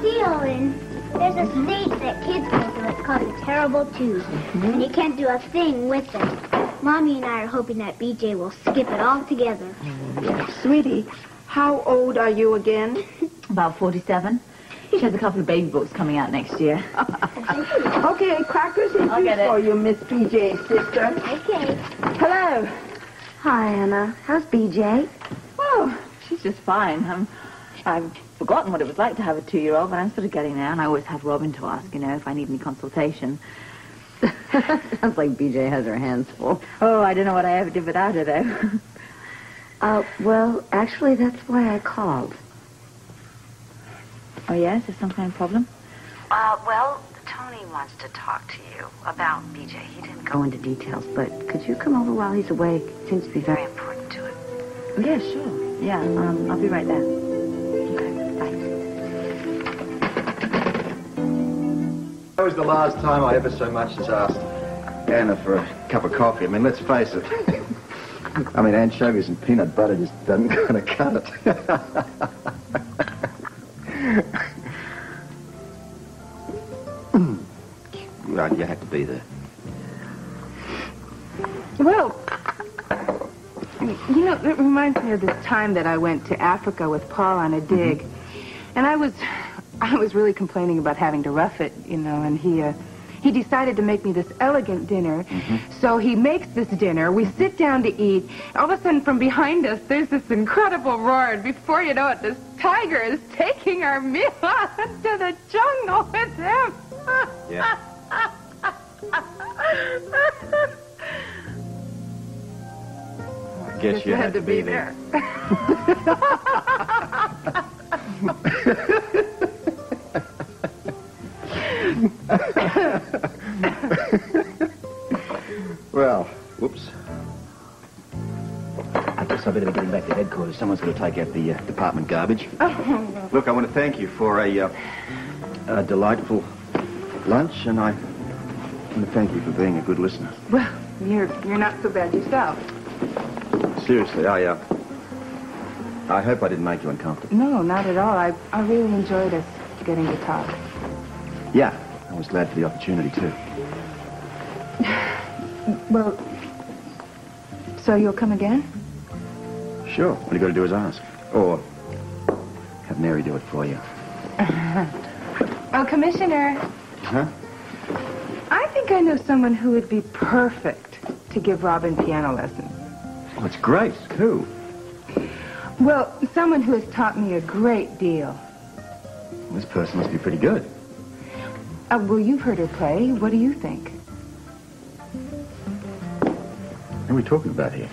deal, and there's a stage that kids go to. It's called the Terrible Twos, and you can't do a thing with them. Mommy and I are hoping that BJ will skip it all together. Sweetie, how old are you again? About 47. She has a couple of baby books coming out next year. Okay, crackers and juice for you, Miss BJ's sister. Okay. Hello. Hi, Anna. How's BJ? Oh, she's just fine. I've forgotten what it was like to have a 2-year-old, but I'm sort of getting there, and I always have Robin to ask, if I need any consultation. Sounds like BJ has her hands full. Oh, I don't know what I ever did without her, though. Well, actually, that's why I called. Oh, yes? Is there some kind of problem? Well, Tony wants to talk to you about BJ. He didn't go into details, but could you come over while he's away? It seems to be very important to him. Oh, yeah, sure. Yeah, I'll be right there. Okay, bye. That was the last time I ever so much as asked Anna for a cup of coffee. I mean, let's face it. I mean, anchovies and peanut butter just doesn't kind of cut it. Well, you had to be there. Well, it reminds me of this time that I went to Africa with Paul on a dig. And I was really complaining about having to rough it, and he decided to make me this elegant dinner. So he makes this dinner. We sit down to eat. All of a sudden, from behind us, there's this incredible roar. And before you know it, this tiger is taking our meal out into the jungle with him. Yeah. I guess you had to be there. Well, whoops. I guess I better be getting back to headquarters. Someone's got to take out the department garbage. Look, I want to thank you for a delightful lunch, and I want to thank you for being a good listener. Well, you're not so bad yourself. Seriously, I hope I didn't make you uncomfortable. No, not at all. I really enjoyed us getting to talk. Yeah, I was glad for the opportunity, too. Well, so you'll come again? Sure. All you got to do is ask. Or have Mary do it for you. Oh, Commissioner. Huh? I think I know someone who would be perfect to give Robin piano lessons. Oh, it's great. Who? Well, someone who has taught me a great deal. Well, this person must be pretty good. Well, you've heard her play. What do you think? What are we talking about here?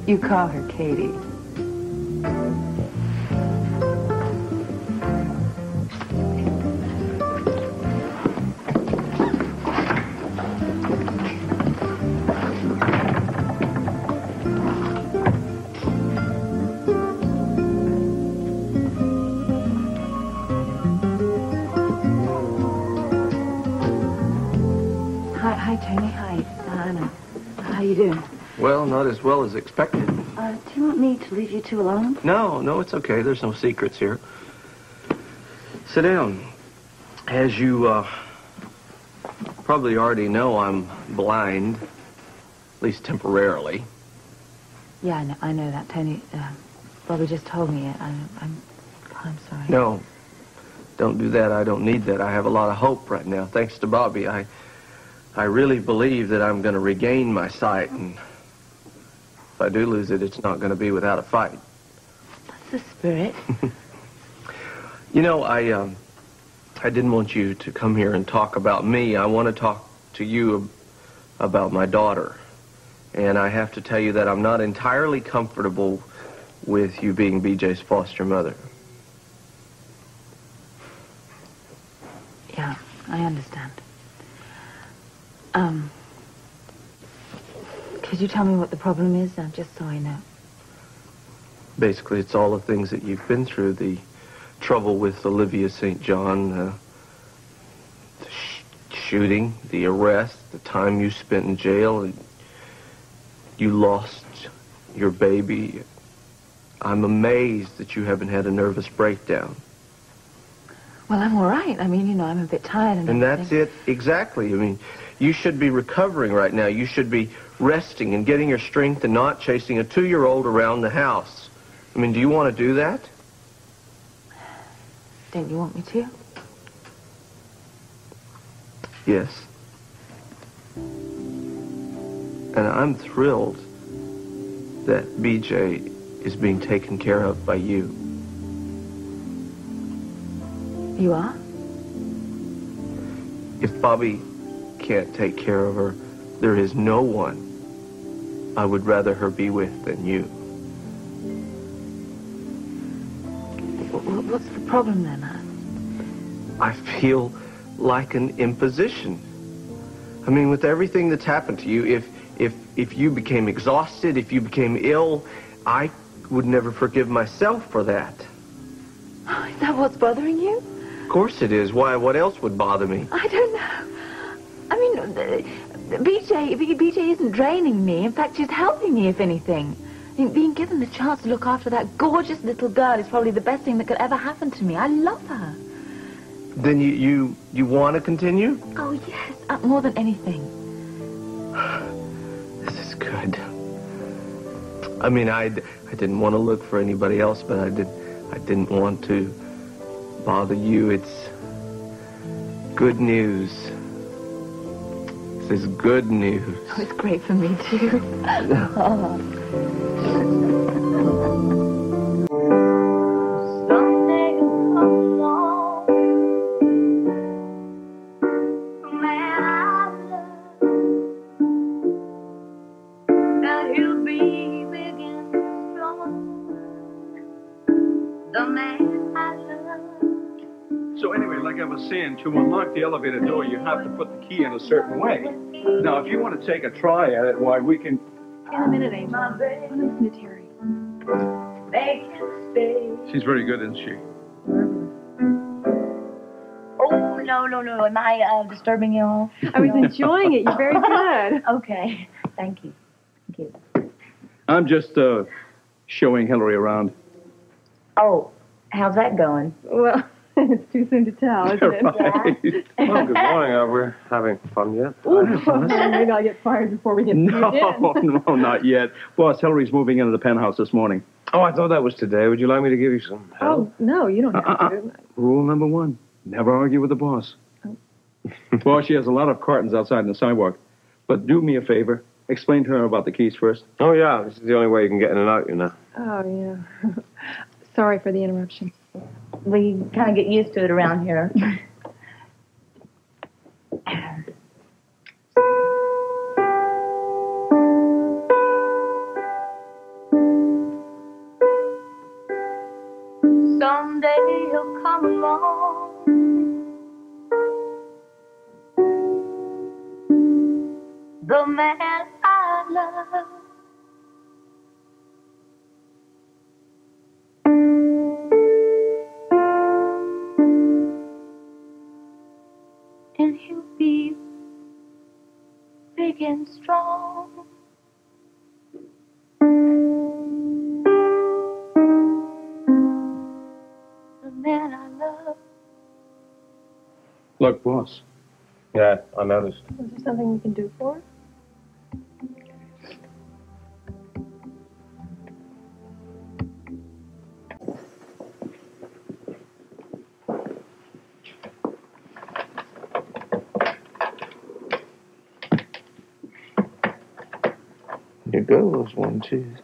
You call her Katie. Hi, Tony. Hi, Anna. How you doing? Well, not as well as expected. Do you want me to leave you two alone? No, it's okay. There's no secrets here. Sit down. As you probably already know, I'm blind, at least temporarily. Yeah, I know that, Tony. Bobby just told me it. I'm sorry. No, don't do that. I don't need that. I have a lot of hope right now. Thanks to Bobby, I really believe that I'm going to regain my sight, and if I do lose it, it's not going to be without a fight. That's the spirit. I didn't want you to come here and talk about me. I want to talk to you about my daughter. And I have to tell you that I'm not entirely comfortable with you being BJ's foster mother. Yeah, I understand. Could you tell me what the problem is, just so I know? Basically, it's all the things that you've been through. The trouble with Olivia St. John, the shooting, the arrest, the time you spent in jail, and you lost your baby. I'm amazed that you haven't had a nervous breakdown. Well, I'm all right. I mean, I'm a bit tired and that's it, exactly. I mean, you should be recovering right now. You should be resting and getting your strength and not chasing a 2-year-old around the house. I mean, do you want to do that? Don't you want me to? Yes. And I'm thrilled that BJ is being taken care of by you. You are? If Bobby can't take care of her, there is no one I would rather her be with than you. What's the problem then, Anne? I feel like an imposition. I mean, with everything that's happened to you, if you became exhausted, if you became ill, I would never forgive myself for that. Oh, is that what's bothering you? Of course it is. Why? What else would bother me? I don't know. I mean, BJ isn't draining me. In fact, she's helping me, if anything. I mean, being given the chance to look after that gorgeous little girl is probably the best thing that could ever happen to me. I love her. Then you want to continue? Oh, yes, more than anything. This is good. I mean, I didn't want to look for anybody else, but I didn't want to bother you. It's good news. This is good news. Oh, it's great for me, too. Oh. To unlock the elevator door, you have to put the key in a certain way. Now, if you want to take a try at it, why, we can... In a minute, Angel. I'm listening to Terry. She's very good, isn't she? Oh, no. Am I disturbing you all? I was enjoying it. You're very good. Okay. Thank you. I'm just showing Hillary around. Oh, how's that going? Well... It's too soon to tell, isn't it? Right. Yeah. Well, good morning. Are we having fun yet? Maybe I'll get fired before we get moved in. No, not yet. Boss, Hillary's moving into the penthouse this morning. Oh, I thought that was today. Would you like me to give you some help? Oh, no, you don't have to. Rule number 1, never argue with the boss. Oh. Well, she has a lot of cartons outside on the sidewalk. But do me a favor. Explain to her about the keys first. Oh, yeah. This is the only way you can get in and out, you know. Oh, yeah. Sorry for the interruption. We kind of get used to it around here. Someday he'll come along. The man I love. And he'll be big and strong. The man I love. Look, boss. Yeah, I noticed. Is there something we can do for her? Here goes 1, 2.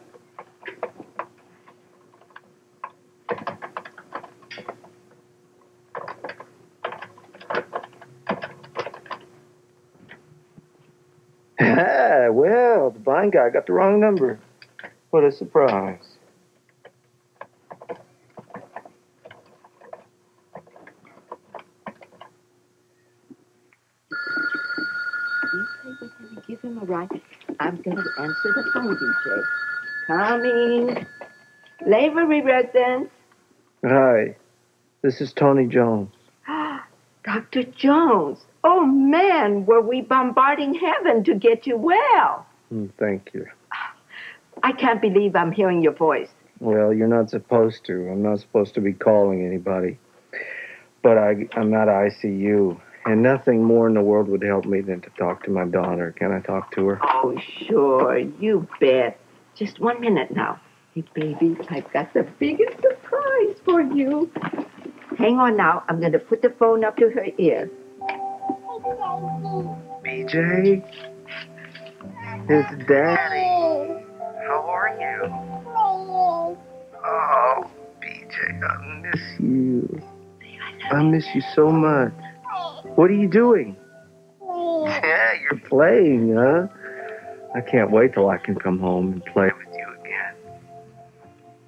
Well, the blind guy got the wrong number. What a surprise. You say we're going to give him a ride. I'm going to answer the phone, DJ. Coming. Lavery residence. Hi, this is Tony Jones. Dr. Jones. Oh, man, were we bombarding heaven to get you well? Thank you. I can't believe I'm hearing your voice. Well, you're not supposed to. I'm not supposed to be calling anybody. But I'm at ICU, and nothing more in the world would help me than to talk to my daughter. Can I talk to her? Oh, sure. You bet. Just 1 minute now. Hey, baby, I've got the biggest surprise for you. Hang on now. I'm going to put the phone up to her ear. BJ? It's Daddy. How are you? Oh, BJ, I miss you. I miss you so much. What are you doing? Yeah, you're playing, huh? I can't wait till I can come home and play with you again.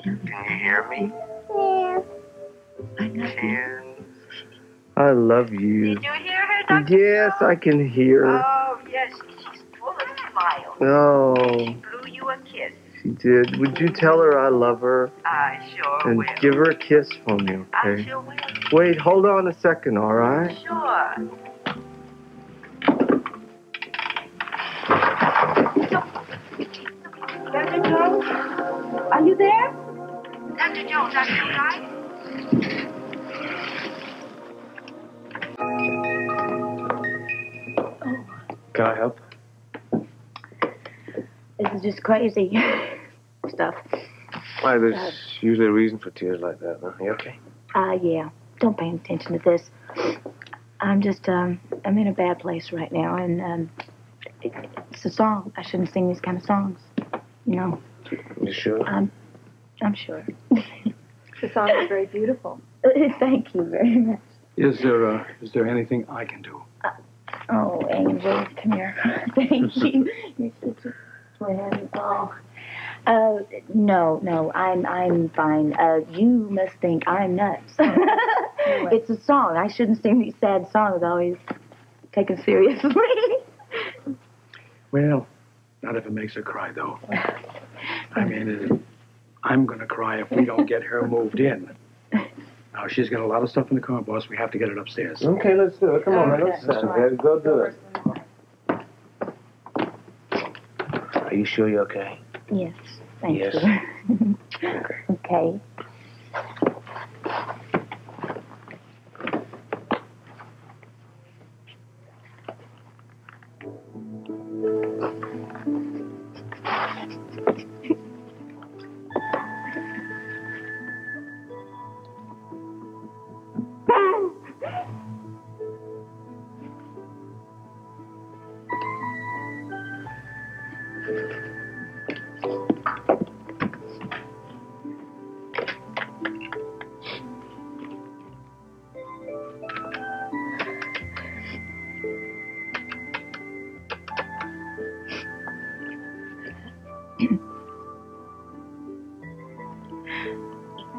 Can you hear me? Yes. I love you. Did you hear her, Dr. Yes, I can hear her. Oh, yes. She's full of smiles. Oh, She blew you a kiss. she did. Would you tell her I love her? I sure And will. give her a kiss for me, I okay? sure will. Wait, hold on a second, all right? Sure. Dr. Jones, are you there? Dr. Jones, are you right? Can I help? This is just crazy stuff. Why, there's usually a reason for tears like that, huh? You okay? Yeah. Don't pay attention to this. I'm just, I'm in a bad place right now, and, it's a song. I shouldn't sing these kind of songs. You know. You sure? I'm sure. The song is very beautiful. Thank you very much. Is there anything I can do? Oh, Angel, come here. Thank you. You're such a twin. Oh. No, I'm fine. You must think I'm nuts. It's a song. I shouldn't sing these sad songs always taken seriously. Well, not if it makes her cry, though. I mean, I'm going to cry if we don't get her moved in. Now, she's got a lot of stuff in the car, boss. We have to get it upstairs. Okay, let's do it. Come on, man. Let's go do it. Are you sure you're okay? Yes, thank Yes. you. Okay.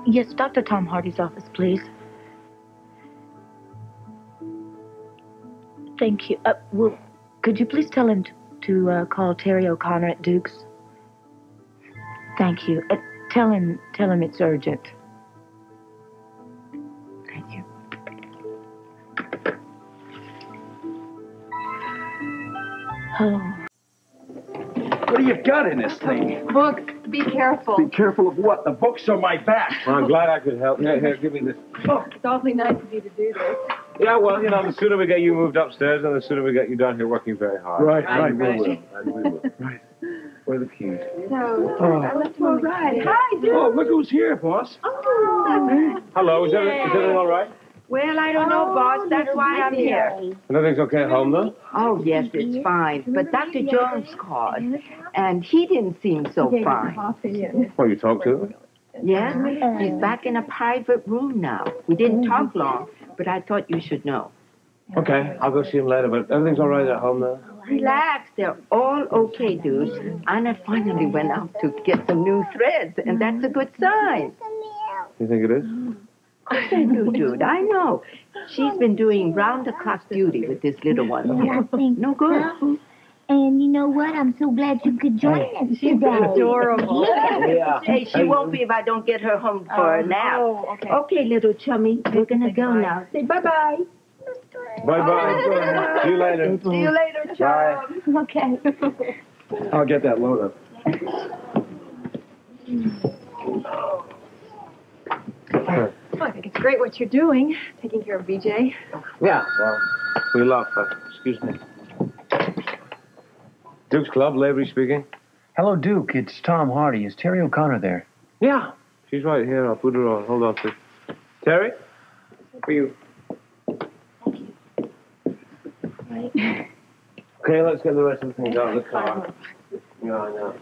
Yes, Dr. Tom Hardy's office, please. Thank you. Well, could you please tell him to call Terry O'Connor at Duke's? Thank you. Tell him it's urgent. Thank you. Oh. What do you got in this thing? Book, be careful. Be careful of what? The book's on my back. Well, I'm glad I could help. Here, give me this. Oh, it's awfully nice of you to do this. Yeah, well, you know, the sooner we get you moved upstairs, and the sooner we get you down here working very hard. Right. And we will. Right. Where are the keys? So, I left him on the ride. Hi, dude. Oh, look who's here, boss. Oh. Hello, is everything all right? Well, I don't know, boss. That's why I'm here. Everything's okay at home, though? Oh, yes, it's fine. But Dr. Jones called, and he didn't seem so fine. Well, you talked to him? Yes, he's back in a private room now. We didn't talk long, but I thought you should know. Okay, I'll go see him later, but everything's all right at home, though? Relax, they're all okay, dude. Anna finally went out to get some new threads, and that's a good sign. You think it is? Of course I do, dude. I know. She's been doing round-the-clock duty with this little one here. No good. And you know what? I'm so glad you could join us today. Adorable. Yeah. Hey, she won't be if I don't get her home for a nap. Oh, okay. Okay, little chummy, we're gonna go now. Say bye-bye. Bye-bye. See you later. See you later, chum. Okay. I'll get that load up. Well, I think it's great what you're doing, taking care of BJ. Yeah, well, we love her. Excuse me. Duke's Club, Lavery speaking. Hello, Duke. It's Tom Hardy. Is Terry O'Connor there? Yeah, she's right here. I'll put her on. Hold on, please. Terry? For you. Right. Okay, let's get the rest of the things out of the car. Yeah, I know.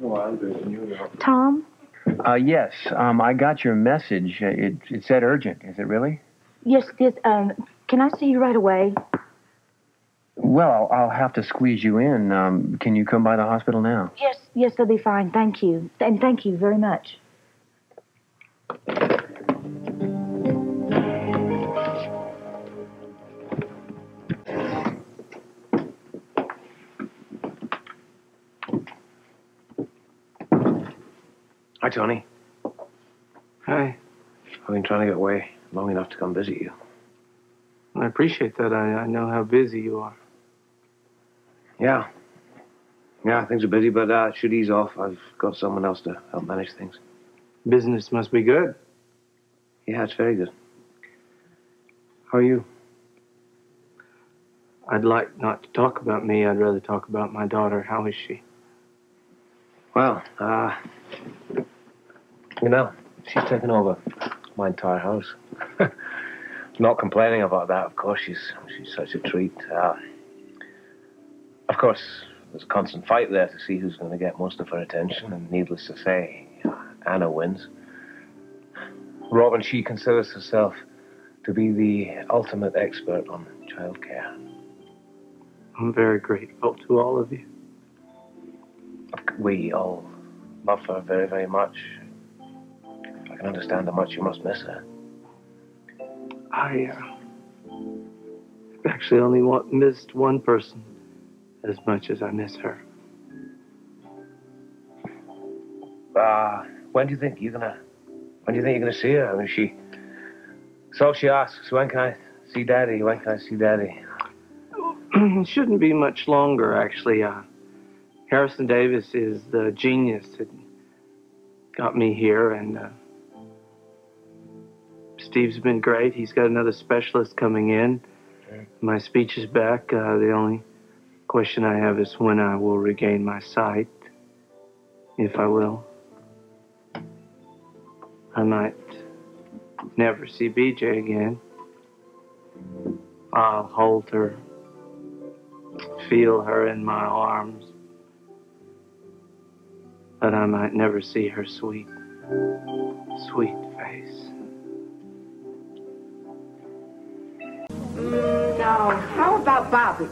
Oh, I'll do it, and you know. Tom? Yes. I got your message. It said urgent. Is it really? Yes, can I see you right away? Well, I'll have to squeeze you in. Can you come by the hospital now? Yes, that'll be fine. Thank you. And thank you very much. Hi, Tony. Hi. I've been trying to get away long enough to come visit you. I appreciate that. I know how busy you are. Yeah. Yeah, things are busy, but it should ease off. I've got someone else to help manage things. Business must be good. Yeah, it's very good. How are you? I'd like not to talk about me. I'd rather talk about my daughter. How is she? Well, you know, she's taken over my entire house. Not complaining about that, of course. She's such a treat. Of course, there's a constant fight there to see who's going to get most of her attention, and needless to say, Anna wins. Robin, she considers herself to be the ultimate expert on childcare. I'm very grateful to all of you. We all love her very, very much. I can understand how much you must miss her. I actually only missed one person as much as I miss her. When do you think you're gonna see her? I mean, so she asks, when can I see Daddy? When can I see Daddy? It shouldn't be much longer, actually. Harrison Davis is the genius that got me here, and Steve's been great. He's got another specialist coming in. My speech is back. The only question I have is when I will regain my sight, if I will. I might never see BJ again. I'll hold her, feel her in my arms, but I might never see her sweet, sweet face. Now, how about Bobby?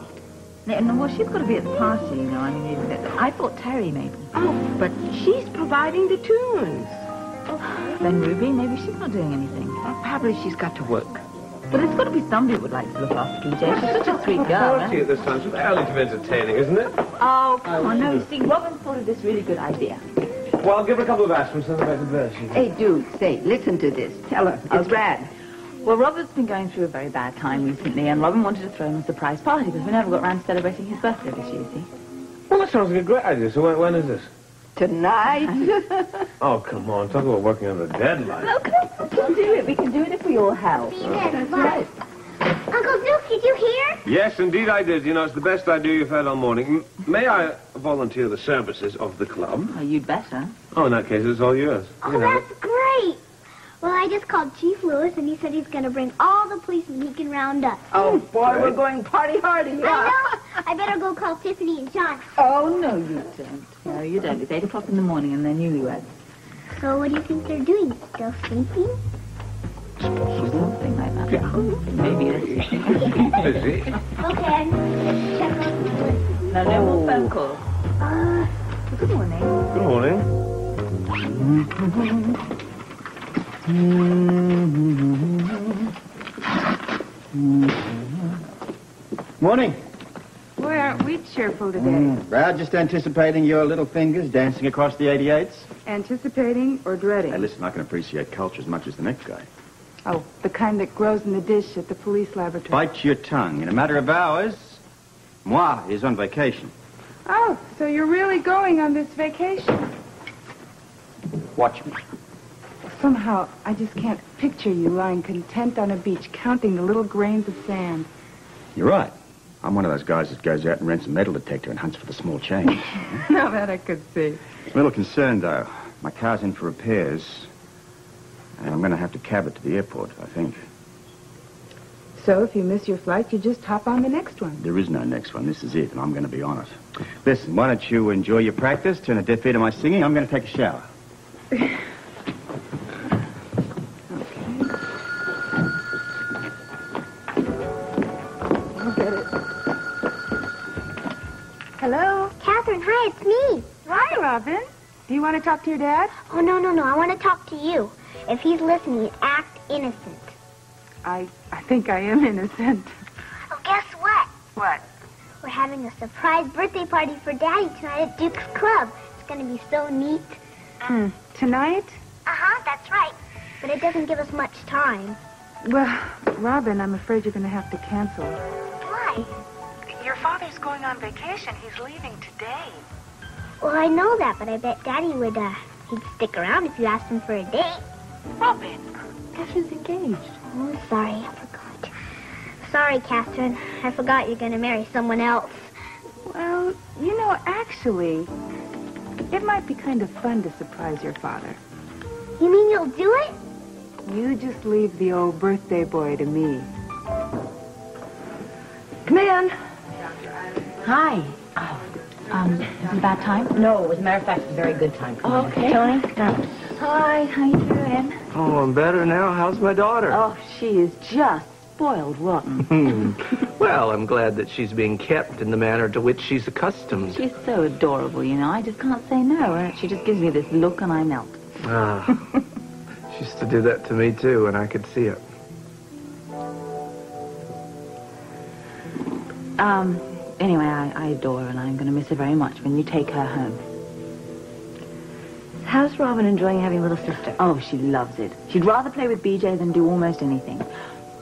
No, well, she's got to be at the party, you know. I mean, I thought Terry maybe. Oh, but she's providing the tunes. Then Ruby, maybe she's not doing anything. Well, probably she's got to work. But there's got to be somebody who would like to look after PJ. She's such a sweet girl, Party at this time. It's fairly to be entertaining, isn't it? Oh, come on. No, you see, Robin thought of this really good idea. Well, I'll give her a couple of aspirins and send her back to bed. Hey, dude, say, listen to this. Tell her. It's rad. Well, Robert's been going through a very bad time recently, and Robin wanted to throw him a surprise party because we never got around to celebrating his birthday this year, you see. Well, that sounds like a great idea. So when is this? Tonight. Oh, come on. Talk about working under a deadline. No, come on. We can do it. We can do it if we all help. That's right. Uncle Duke, did you hear? Yes, indeed I did. You know, it's the best idea you've had all morning. May I volunteer the services of the club? Oh, you'd better. Oh, in that case, it's all yours. Oh, that's great. Well, I just called Chief Lewis, and he said he's going to bring all the policemen he can round up. Oh, boy, we're going party hardy. I know. I better go call Tiffany and John. Oh, no, you don't. No, you don't. It's 8 o'clock in the morning, and they're newlyweds. So what do you think they're doing? Still sleeping? Something like that. Yeah. Maybe it is. Is it? Okay, I'm going to check on the list. No more phone calls. Good morning. Good morning. Morning. Boy, aren't we cheerful today? Well, just anticipating your little fingers dancing across the 88s. Anticipating or dreading? Hey, listen, I can appreciate culture as much as the next guy. Oh, the kind that grows in the dish at the police laboratory. Bite your tongue. In a matter of hours, moi is on vacation. Oh, so you're really going on this vacation? Watch me. Somehow, I just can't picture you lying content on a beach, counting the little grains of sand. You're right. I'm one of those guys that goes out and rents a metal detector and hunts for the small change. Now that I could see. A little concerned, though. My car's in for repairs, and I'm going to have to cab it to the airport, I think. So if you miss your flight, you just hop on the next one. There is no next one. This is it, and I'm going to be on it. Listen, why don't you enjoy your practice, turn a deaf ear to my singing. I'm going to take a shower. Hello? Catherine, hi, it's me. Hi, Robin. Do you want to talk to your dad? Oh, no. I want to talk to you. If he's listening, act innocent. I think I am innocent. Oh, guess what? What? We're having a surprise birthday party for Daddy tonight at Duke's Club. It's going to be so neat. Tonight? Uh-huh, that's right. But it doesn't give us much time. Well, Robin, I'm afraid you're going to have to cancel. Why? Your father's going on vacation. He's leaving today. Well, I know that, but I bet Daddy would, he'd stick around if you asked him for a date. Robin, Catherine's engaged. Oh, sorry, I forgot. Sorry, Catherine. I forgot you're going to marry someone else. Well, you know, actually, it might be kind of fun to surprise your father. You mean you'll do it? You just leave the old birthday boy to me. Come in. Hi. Is it a bad time? No, as a matter of fact, it's a very good time. Come on. Okay. Tony? Hi, how you doing? Oh, I'm better now. How's my daughter? Oh, she is just spoiled rotten. Well, I'm glad that she's being kept in the manner to which she's accustomed. She's so adorable, you know. I just can't say no. She just gives me this look and I melt. She used to do that to me, too, and I could see it. Anyway, I adore her, and I'm going to miss her very much when you take her home. How's Robin enjoying having a little sister? Oh, she loves it. She'd rather play with BJ than do almost anything.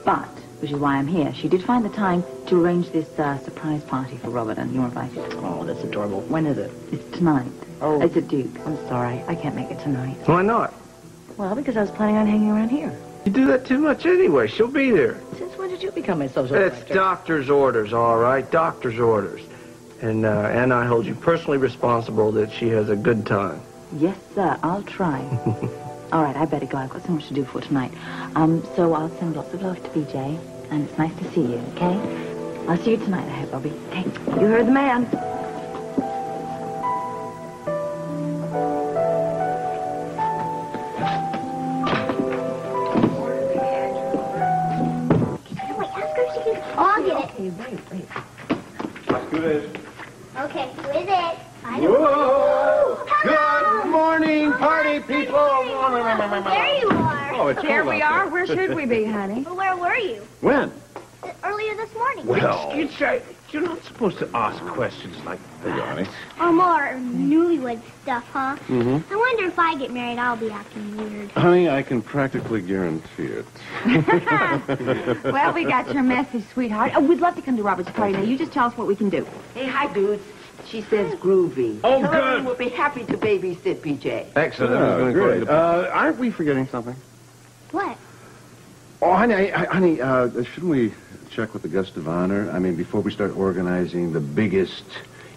But, which is why I'm here, she did find the time to arrange this surprise party for Robert, and you're invited. Oh, that's adorable. When is it? It's tonight. Oh. It's at Duke. I'm sorry. I can't make it tonight. Why not? Well, because I was planning on hanging around here. You do that too much anyway. She'll be there. Since when did you become a social It's worker? doctor's orders, all right? Doctor's orders. And I hold you personally responsible that she has a good time. Yes, sir. I'll try. All right, I better go. I've got so much to do for tonight. So I'll send lots of love to BJ, and it's nice to see you, okay? I'll see you tonight, I hope, Bobby. Okay, you heard the man. I'll get it. Okay, wait. Who is? Okay, who is it? I don't Whoa! Good morning, party people! There you are. Oh, it's There cool we out are. Where should we be, honey? Well, where were you? When? Earlier this morning. Well. You're not supposed to ask questions like There you are, honey. Or more newlywed stuff, huh? Mm-hmm. I wonder if I get married, I'll be acting weird. Honey, I can practically guarantee it. Well, we got your message, sweetheart. Oh, we'd love to come to Robert's party. Now, you just tell us what we can do. Hey, hi, dudes. She says groovy. Oh, Tell good. everyone we'll be happy to babysit BJ. Excellent. Oh, great. Aren't we forgetting something? What? Oh, honey, shouldn't we check with the guest of honor? I mean, before we start organizing the biggest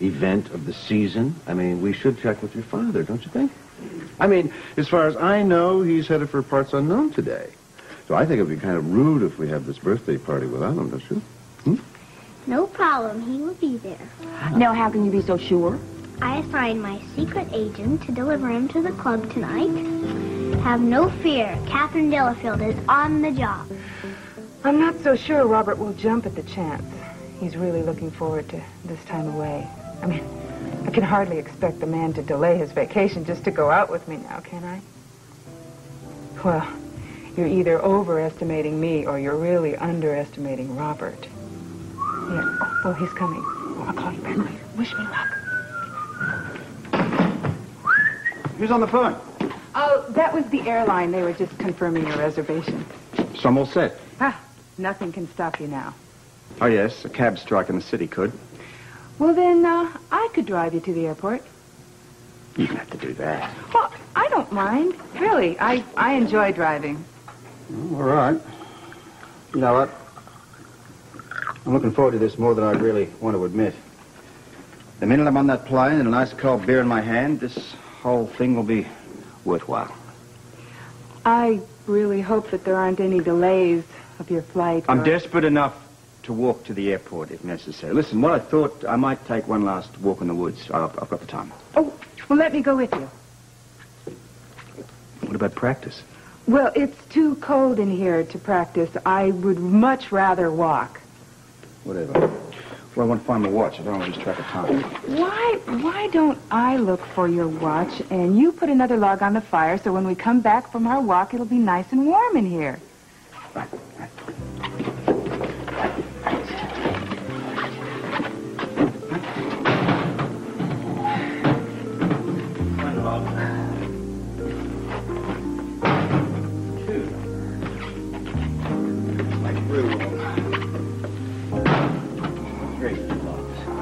event of the season, I mean, we should check with your father, don't you think? I mean, as far as I know, he's headed for parts unknown today. So I think it'd be kind of rude if we have this birthday party without him, don't you? No problem. He will be there. Now, how can you be so sure? I assigned my secret agent to deliver him to the club tonight. Have no fear. Catherine Delafield is on the job. I'm not so sure Robert will jump at the chance. He's really looking forward to this time away. I mean, I can hardly expect the man to delay his vacation just to go out with me now, can I? Well, you're either overestimating me or you're really underestimating Robert. Yeah. Oh, he's coming. Oh, I'll call you back later. Wish me luck. Who's on the phone? Oh, that was the airline. They were just confirming your reservation. Some all set. Nothing can stop you now. Oh, yes, a cab strike in the city could. Well, then, I could drive you to the airport. You don't have to do that. Well, I don't mind. Really, I enjoy driving. All right. You know what? I'm looking forward to this more than I really want to admit. The minute I'm on that plane and a nice cold beer in my hand, this whole thing will be worthwhile. I really hope that there aren't any delays of your flight. I'm desperate enough to walk to the airport if necessary. Listen, what I thought, I might take one last walk in the woods. I've got the time. Oh, well, let me go with you. What about practice? Well, it's too cold in here to practice. I would much rather walk. Whatever. Well, I want to find my watch. I don't want to lose track of time. Why don't I look for your watch and you put another log on the fire so when we come back from our walk, it'll be nice and warm in here. Right.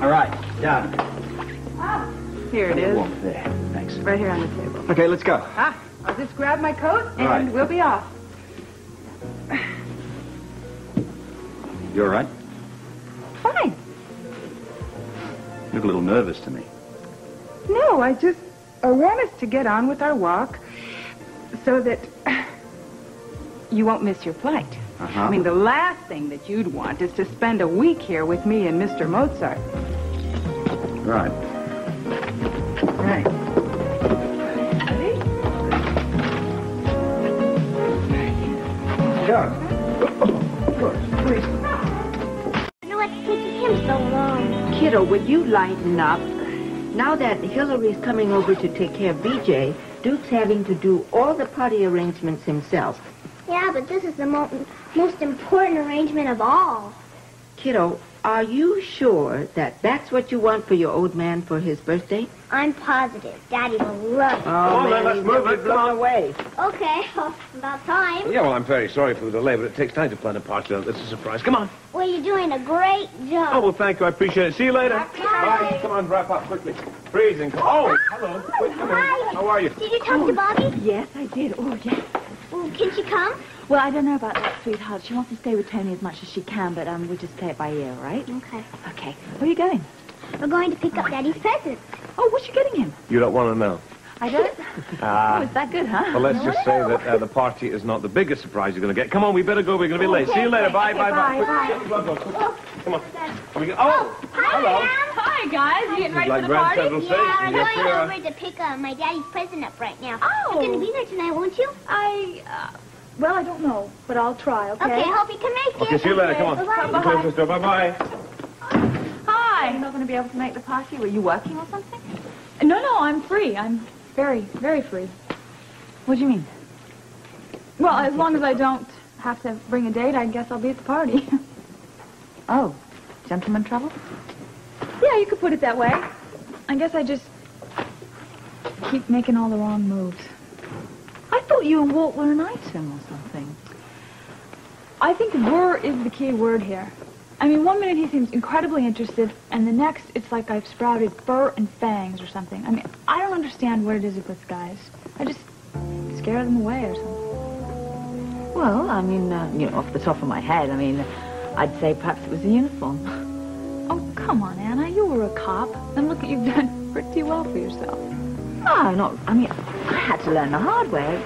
All right, done. Here it is. Walk there. Thanks. Right here on the table. Okay, let's go. I'll just grab my coat and right. we'll be off. You all right? Fine. You look a little nervous to me. No, I want us to get on with our walk so that you won't miss your flight. I mean, the last thing that you'd want is to spend a week here with me and Mr. Mozart. Right. Right. Ready? Go. Good. Please. You know what's taking him so long? Kiddo, will you lighten up? Now that Hillary's coming over to take care of BJ, Duke's having to do all the party arrangements himself. Yeah, but this is the most important arrangement of all. Kiddo, are you sure that that's what you want for your old man for his birthday? I'm positive. Daddy will love it. Come on, then, let's move it. Come on. Away. Okay, well, about time. Yeah, well, I'm very sorry for the delay, but it takes time to plan a party like this. It's a surprise. Come on. Well, you're doing a great job. Oh, well, thank you. I appreciate it. See you later. Bye. Come on, wrap up quickly. Freezing. Oh, hello. Quick, come in. Hi. How are you? Did you talk to Bobby? Yes, I did. Oh, yes. Well, can she come? Well, I don't know about that, sweetheart. She wants to stay with Tony as much as she can, but we'll just play it by ear, right? Okay. Okay. Where are you going? We're going to pick up Daddy's presents. Oh, what you getting him? You don't want to know. I don't? Oh, is that good, huh? Well, let's just say that the party is not the biggest surprise you're going to get. Come on, we better go. We're going to be late. See you later. Bye, bye, bye. Come on. Oh, hello. Hi, guys. You getting ready Like for the Grand party? Central Station. Yeah, we're Yes, we going are. over to pick my daddy's present up right now. Oh. You're going to be there tonight, won't you? Well, I don't know, but I'll try, okay? Okay, hope you can make it. Okay, see you later. Come on. Bye-bye. Close this door. Bye-bye. Hi. You're not going to be able to make the party? Were you working or something? No, I'm free. I'm very, very free. What do you mean? Well, as long as I don't have to bring a date, I guess I'll be at the party. Oh, gentleman trouble? Yeah, you could put it that way. I guess I just keep making all the wrong moves. I thought you and Walt were an item or something. I think "were" is the key word here. I mean, one minute he seems incredibly interested, and the next it's like I've sprouted fur and fangs or something. I mean, I don't understand what it is with guys. I just scare them away or something. Well, I mean, off the top of my head, I'd say perhaps it was the uniform. Oh, come on, Anna. You were a cop. And look, you've done pretty well for yourself. No, I had to learn the hard way.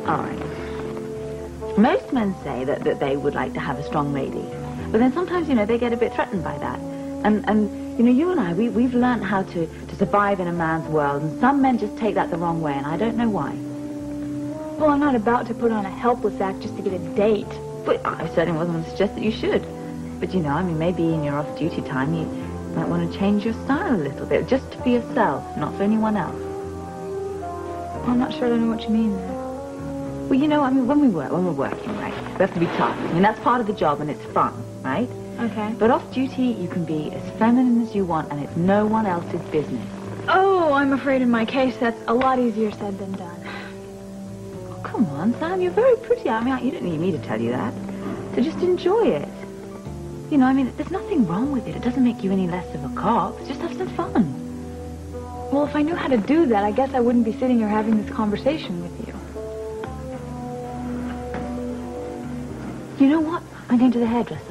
All right. Most men say that they would like to have a strong lady. But then sometimes, they get a bit threatened by that. And you and I, we've learned how to survive in a man's world. And some men just take that the wrong way, and I don't know why. Well, I'm not about to put on a helpless act just to get a date. But I certainly wasn't going to suggest that you should. But, maybe in your off-duty time, you might want to change your style a little bit, just for yourself, not for anyone else. I'm not sure I know what you mean there. Well, when we're working, right, we have to be tough. That's part of the job, and it's fun, right? Okay. But off-duty, you can be as feminine as you want, and it's no one else's business. Oh, I'm afraid in my case that's a lot easier said than done. Oh, come on, Sam, you're very pretty. You don't need me to tell you that. So just enjoy it. There's nothing wrong with it. It doesn't make you any less of a cop. Just have some fun. Well, if I knew how to do that, I guess I wouldn't be sitting here having this conversation with you. You know what? I'm going to the hairdresser.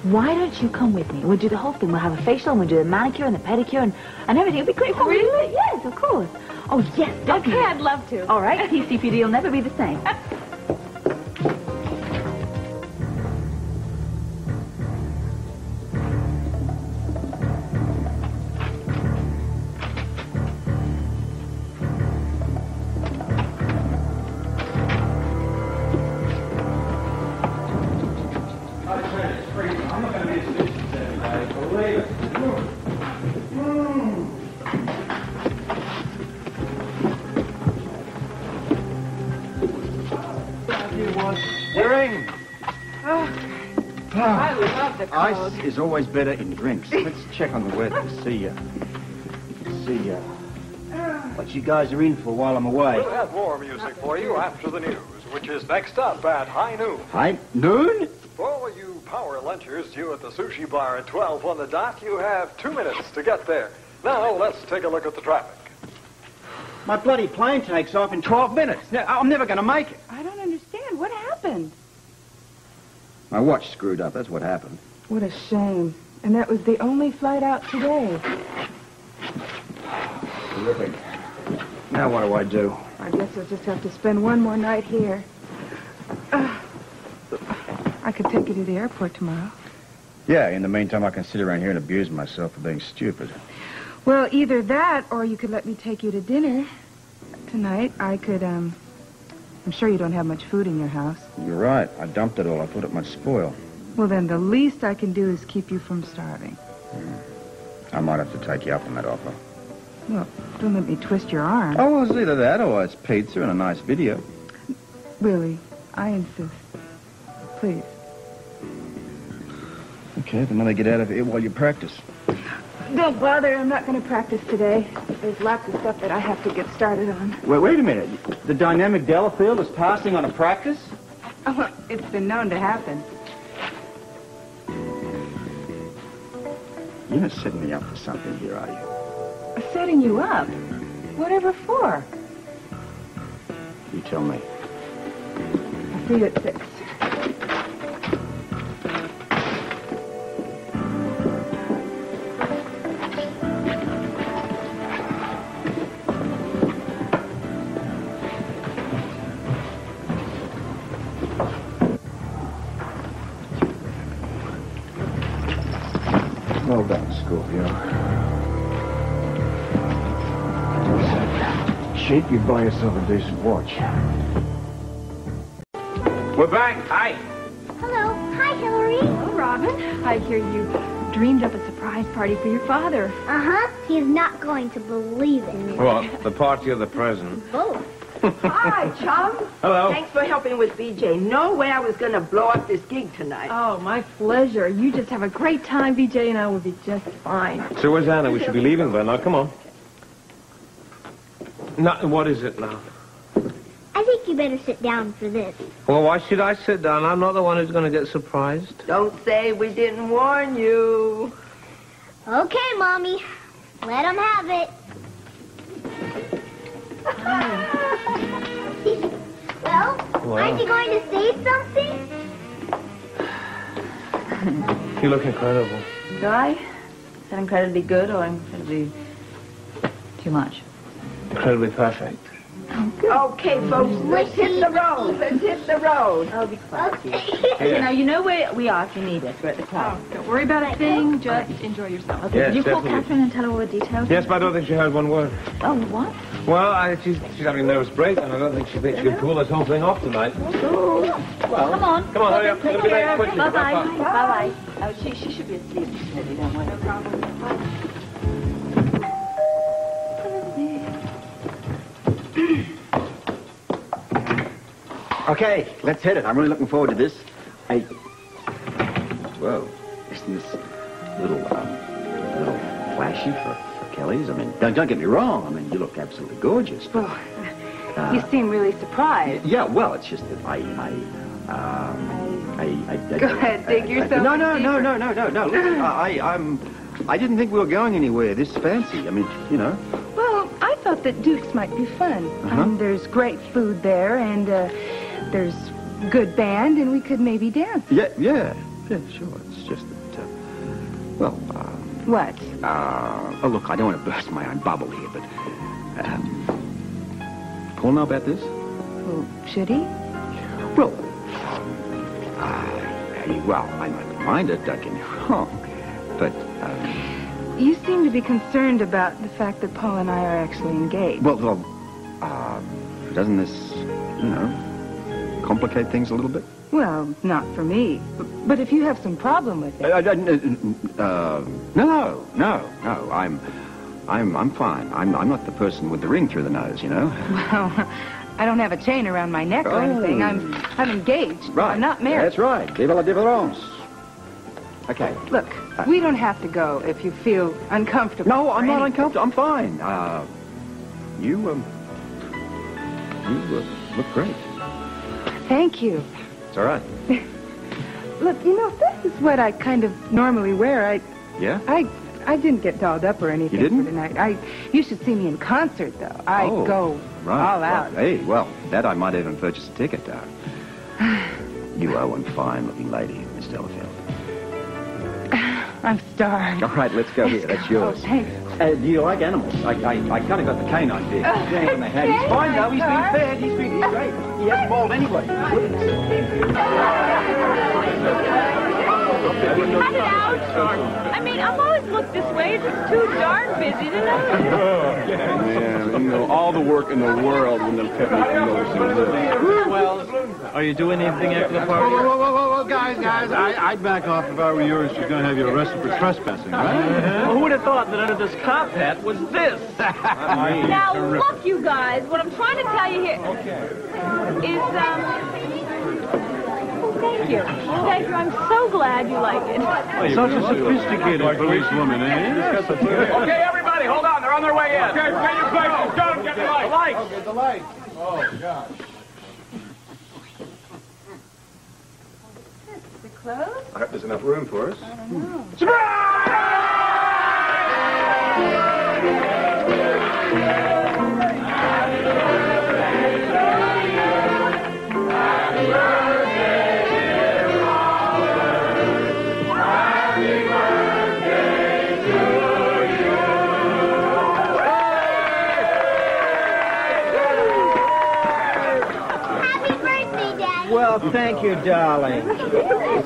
Why don't you come with me? We'll do the whole thing. We'll have a facial, and we'll do the manicure and the pedicure and everything. It'll be great fun. Really? Yes, of course. Oh, yes, definitely. Okay, I'd love to. All right, TCPD will never be the same. I love the cold. Ice is always better in drinks. Let's check on the weather. See what you guys are in for while I'm away. We'll have more music for you after the news, which is next up at high noon. High noon? For all you power lunchers due at the sushi bar at 12 on the dot, you have 2 minutes to get there. Now, let's take a look at the traffic. My bloody plane takes off in 12 minutes. I'm never going to make it. I don't understand. What happened? My watch screwed up. That's what happened. What a shame. And that was the only flight out today. Terrific. Now what do I do? I guess I'll just have to spend one more night here. I could take you to the airport tomorrow. Yeah, in the meantime, I can sit around here and abuse myself for being stupid. Well, either that, or you could let me take you to dinner tonight. I could, I'm sure you don't have much food in your house. You're right. I dumped it all. I thought it might spoil. Well, then the least I can do is keep you from starving. I might have to take you up on that offer. Well, don't let me twist your arm. Oh, well, it's either that or it's pizza and a nice video. Really, I insist. Please. Okay, then let me get out of here while you practice. Don't bother. I'm not going to practice today. There's lots of stuff that I have to get started on. Wait a minute. The dynamic Delafield is passing on a practice? Oh, well, it's been known to happen. You're not setting me up for something here, are you? Setting you up? Whatever for? You tell me. I'll see you at 6. Well done, Scorpio. Cheap, you buy yourself a decent watch. We're back. Hi. Hello. Hi, Hillary. Hello, Robin. I hear you dreamed up a surprise party for your father. Uh-huh. He is not going to believe it. What? The party or the present? Both. Hi, chum. Hello. Thanks for helping with BJ. No way I was going to blow up this gig tonight. Oh, my pleasure. You just have a great time. BJ and I will be just fine. So where's Anna? We should be leaving by now. Come on. No, what is it now? I think you better sit down for this. Well, why should I sit down? I'm not the one who's going to get surprised. Don't say we didn't warn you. Okay, Mommy. Let him have it. Well, aren't you going to say something? You look incredible. Do I? Is that incredibly good or incredibly too much? Incredibly perfect. Okay, folks, let's hit the road. Let's hit the road. Oh, be quiet. Yeah. You know where we are if you need us. We're at the club. Don't worry about a thing. Just enjoy yourself. Okay, Yes, did you call definitely. Catherine and tell her all the details? Yes, but I don't think she heard one word. Oh, what? Well, she's having a nervous break, and I don't think she thinks she can pull this whole thing off tonight. Come on. Come on, hurry up. It'll be late quickly. Bye-bye. Bye-bye. Bye-bye. Oh, she should be asleep, really. Don't worry. No problem. Okay, let's hit it. I'm really looking forward to this. Whoa, isn't this a little flashy for Kelly's? I mean, don't get me wrong. I mean, you look absolutely gorgeous. But, You seem really surprised. yeah, well, it's just that Go ahead, dig yourself No. deeper. Listen, I didn't think we were going anywhere this fancy. I mean, you know. Well, thought that Duke's might be fun. There's great food there, and there's good band, and we could maybe dance. Yeah, sure. It's just that, What? Oh, look, I don't want to burst my own bubble here, but, Paul know about this? Well, should he? Well, I might mind it, don't get me wrong, but, You seem to be concerned about the fact that Paul and I are actually engaged. Well, doesn't this, complicate things a little bit? Well, not for me. But if you have some problem with it... No. I'm fine. I'm not the person with the ring through the nose, you know? Well, I don't have a chain around my neck or anything. I'm engaged. Right. I'm not married. That's right. Vive la différence. Okay. Look, we don't have to go if you feel uncomfortable. No, I'm not uncomfortable. I'm fine. You look great. Thank you. It's all right. Look, this is what I kind of normally wear. Yeah? I didn't get dolled up or anything. You didn't? For tonight. You should see me in concert, though. I go all out. Hey, well, that I might even purchase a ticket, darling. You are one fine-looking lady, Miss Delafield. I'm starved. All right, let's go here. That's yours. Oh, thanks. Do you like animals? I kind of got the canine bit. He's fine, though. He's been fed. He's great. He hasn't mauled anybody. Cut it out. I mean, I've always looked this way. It's just too darn busy tonight. Man, all the work in the world when them kept me from noticing this. Well, are you doing anything after the party? Whoa, guys, I'd back off if I were you, or she's going to have you arrested for trespassing, right? Well, who would have thought that under this cop hat was this? Now, look, you guys, what I'm trying to tell you here is, thank you. Thank you. I'm so glad you like it. Such a sophisticated policewoman, eh? Okay, everybody, hold on. They're on their way in. Okay, pay your places. Don't get the lights. Get the lights. Oh, gosh. The clothes? I hope there's enough room for us. I don't know. Well, thank you, darling.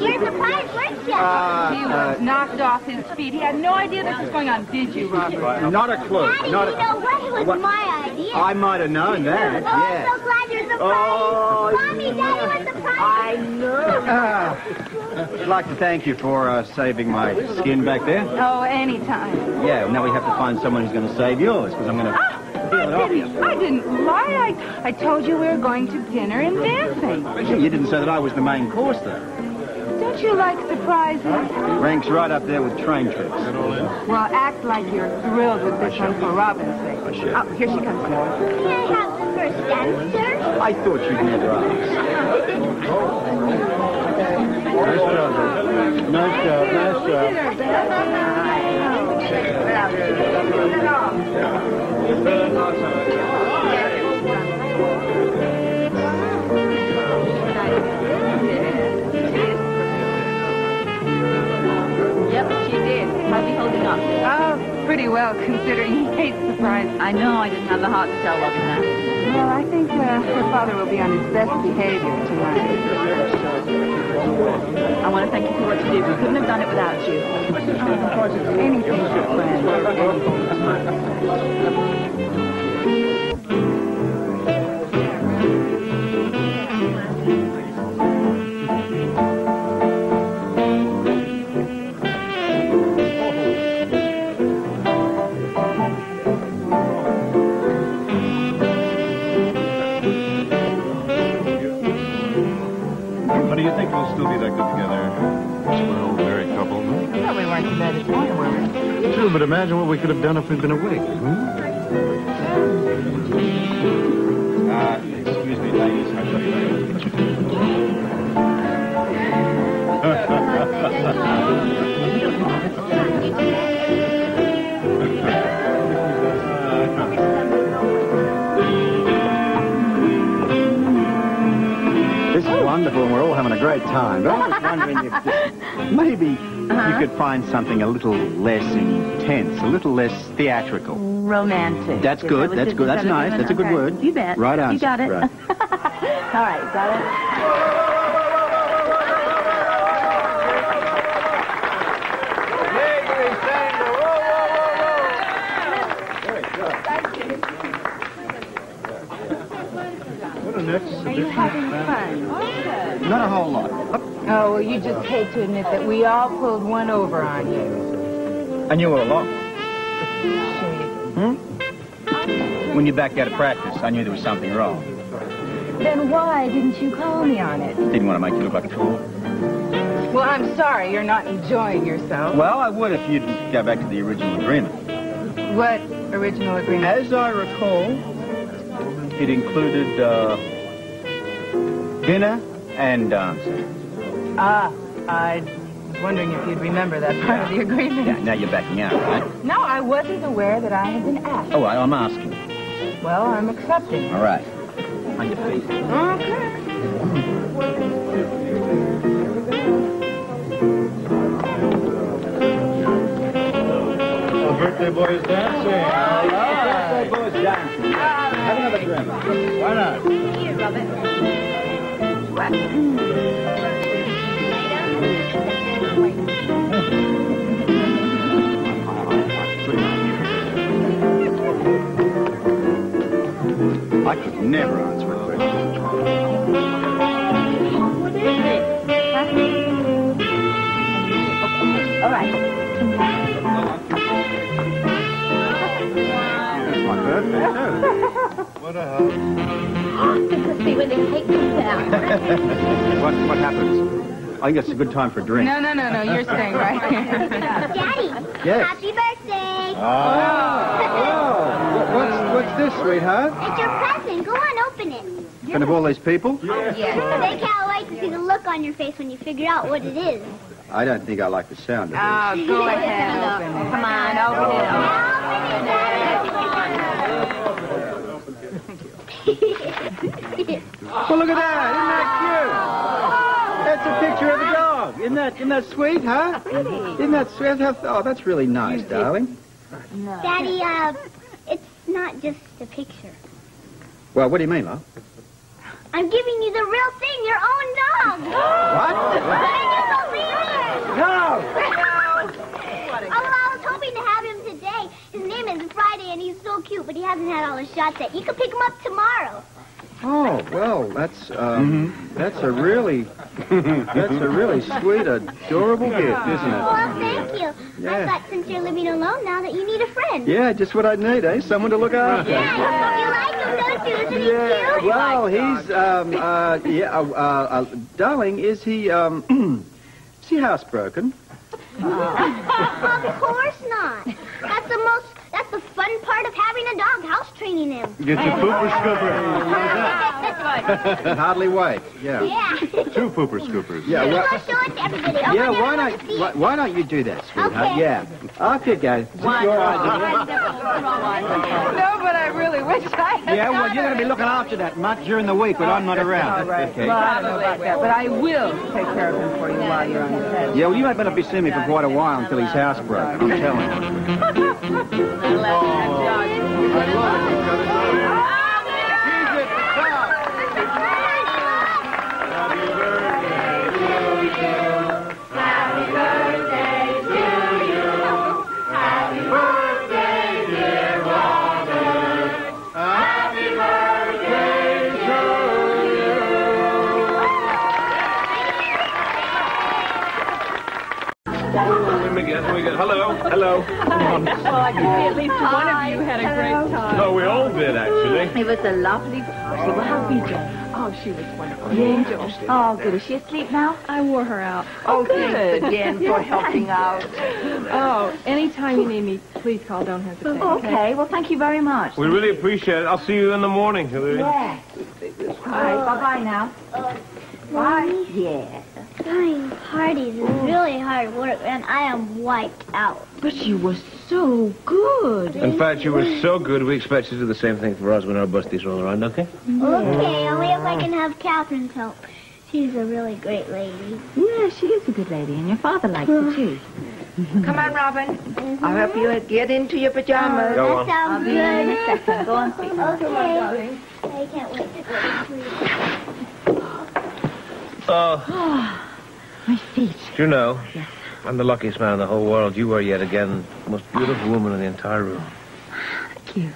You're surprised, weren't you? He was knocked off his feet. He had no idea this was going on, did you, Robert? Not a clue. How did you know what? It was my idea. I might have known that, Oh, I'm so glad you're surprised. Mommy, Daddy was surprised. I know. I'd like to thank you for saving my skin back there. Oh, anytime. Yeah, now we have to find someone who's going to save yours, because I'm going to... I didn't lie. I told you we were going to dinner and dancing. You didn't say that I was the main course, though. Don't you like surprises? Ranks right up there with train trips. Well, act like you're thrilled with this one for Robin's sake. I should. Oh, here she comes. Can I have the first dance, sir? I thought you'd never ask. Nice job. Yep, she did. How's he holding up? Oh, pretty well, considering he hates surprises. I know I didn't have the heart to tell Robin that. Well, I think her father will be on his best behavior tonight. I want to thank you for what you did. We couldn't have done it without you. Anything for friends. But do you think we'll still be that good together? We're an old married couple, huh? Well, we weren't too bad this morning, were we? True, but imagine what we could have done if we'd been awake. Excuse me, ladies. having a great time. But I was wondering if maybe you could find something a little less intense, a little less theatrical. Romantic. That's good. That's good. That's nice. That's a good word. You bet. Right answer. You got it. Right. All right, got it. Are you having fun? Not a whole lot. Oh, well, you just hate to admit that we all pulled one over on you. And you all along. When you backed out of practice, I knew there was something wrong. Then why didn't you call me on it? Didn't want to make you look like a fool. Well, I'm sorry you're not enjoying yourself. Well, I would if you'd go back to the original agreement. What original agreement? As I recall, it included dinner and dancing. Ah, I was wondering if you'd remember that part of the agreement. Yeah, now you're backing out, right? No, I wasn't aware that I had been asked. Oh, I'm asking. Well, I'm accepting. All right. On your feet. Okay. The birthday boy is dancing. Birthday boy is dancing. Have another drink. Why not? Here, Robert. What? I could never answer a question. All right. It's my birthday, too. What a house. This must be when the cake comes out. What happens? I think it's a good time for a drink. No, you're staying right here. Daddy. Yes. Happy birthday. What's this, sweetheart? It's your present. Go on, open it. In front of all these people? They can't wait to see the look on your face when you figure out what it is. I don't think I like the sound of this. Oh, go ahead, open it. Come on, open it. Well, look at that. Isn't that cute? That's a picture of a dog. Isn't that sweet, huh? Isn't that sweet? Oh, that's really nice, darling. Daddy, it's not just a picture. Well, what do you mean, love? I'm giving you the real thing, your own dog. What? Can you believe it? No. Oh, well, I was hoping to have him today. His name is Friday, and he's so cute, but he hasn't had all his shots yet. You can pick him up tomorrow. Oh, well, that's a really sweet, adorable gift, isn't it? Well, thank you. Yeah. I thought since you're living alone now that you need a friend. Yeah, just what I'd need, eh? Someone to look after. Yeah, you like him, don't you? Isn't he cute? Well, he's, darling, is he housebroken? Of course not. That's the fun part of having a dog, house training him. Get your pooper scooper. Hardly wait. Yeah. Yeah. 2 pooper scoopers. Yeah. Well, Go show it to everybody. Oh, yeah. my God, Why don't you do that, sweetheart? Okay. Yeah. Off you go. It's your idea. No, but I really wish I had. Yeah. Well, you're going to be looking after that much during the week when I'm not around. All right. Okay. Well, I don't know about that, but I will take care of him for you while you're on his head. Yeah. Well, you might better be seeing me for quite a while until he's housebroken. I'm telling you. Hello. Well, I can see at least one of you had a great time. No, we all did, actually. It was a lovely party. Well, how's BJ? Oh, she was wonderful. The angel. Oh, good. Is she asleep now? I wore her out. Oh, thanks again for helping out. Oh, anytime you need me, please call. Don't hesitate. Okay. Well, thank you very much. We really appreciate it. I'll see you in the morning, Hillary. Yeah. All right. Bye-bye now. Mommy, Yeah. throwing parties is really hard work, and I am wiped out. But you were so good. In fact, you were so good, we expect you to do the same thing for us when our birthdays roll around, okay? Okay, only if I can have Catherine's help. She's a really great lady. Yeah, she is a good lady, and your father likes her, too. Come on, Robin. I'll help you get into your pajamas. Go on. That sounds I'll be here in a good. second. Go on, sweetie. Okay. I can't wait to go to sleep. My feet. Do you know, Yes. I'm the luckiest man in the whole world. You are yet again the most beautiful woman in the entire room. Thank you.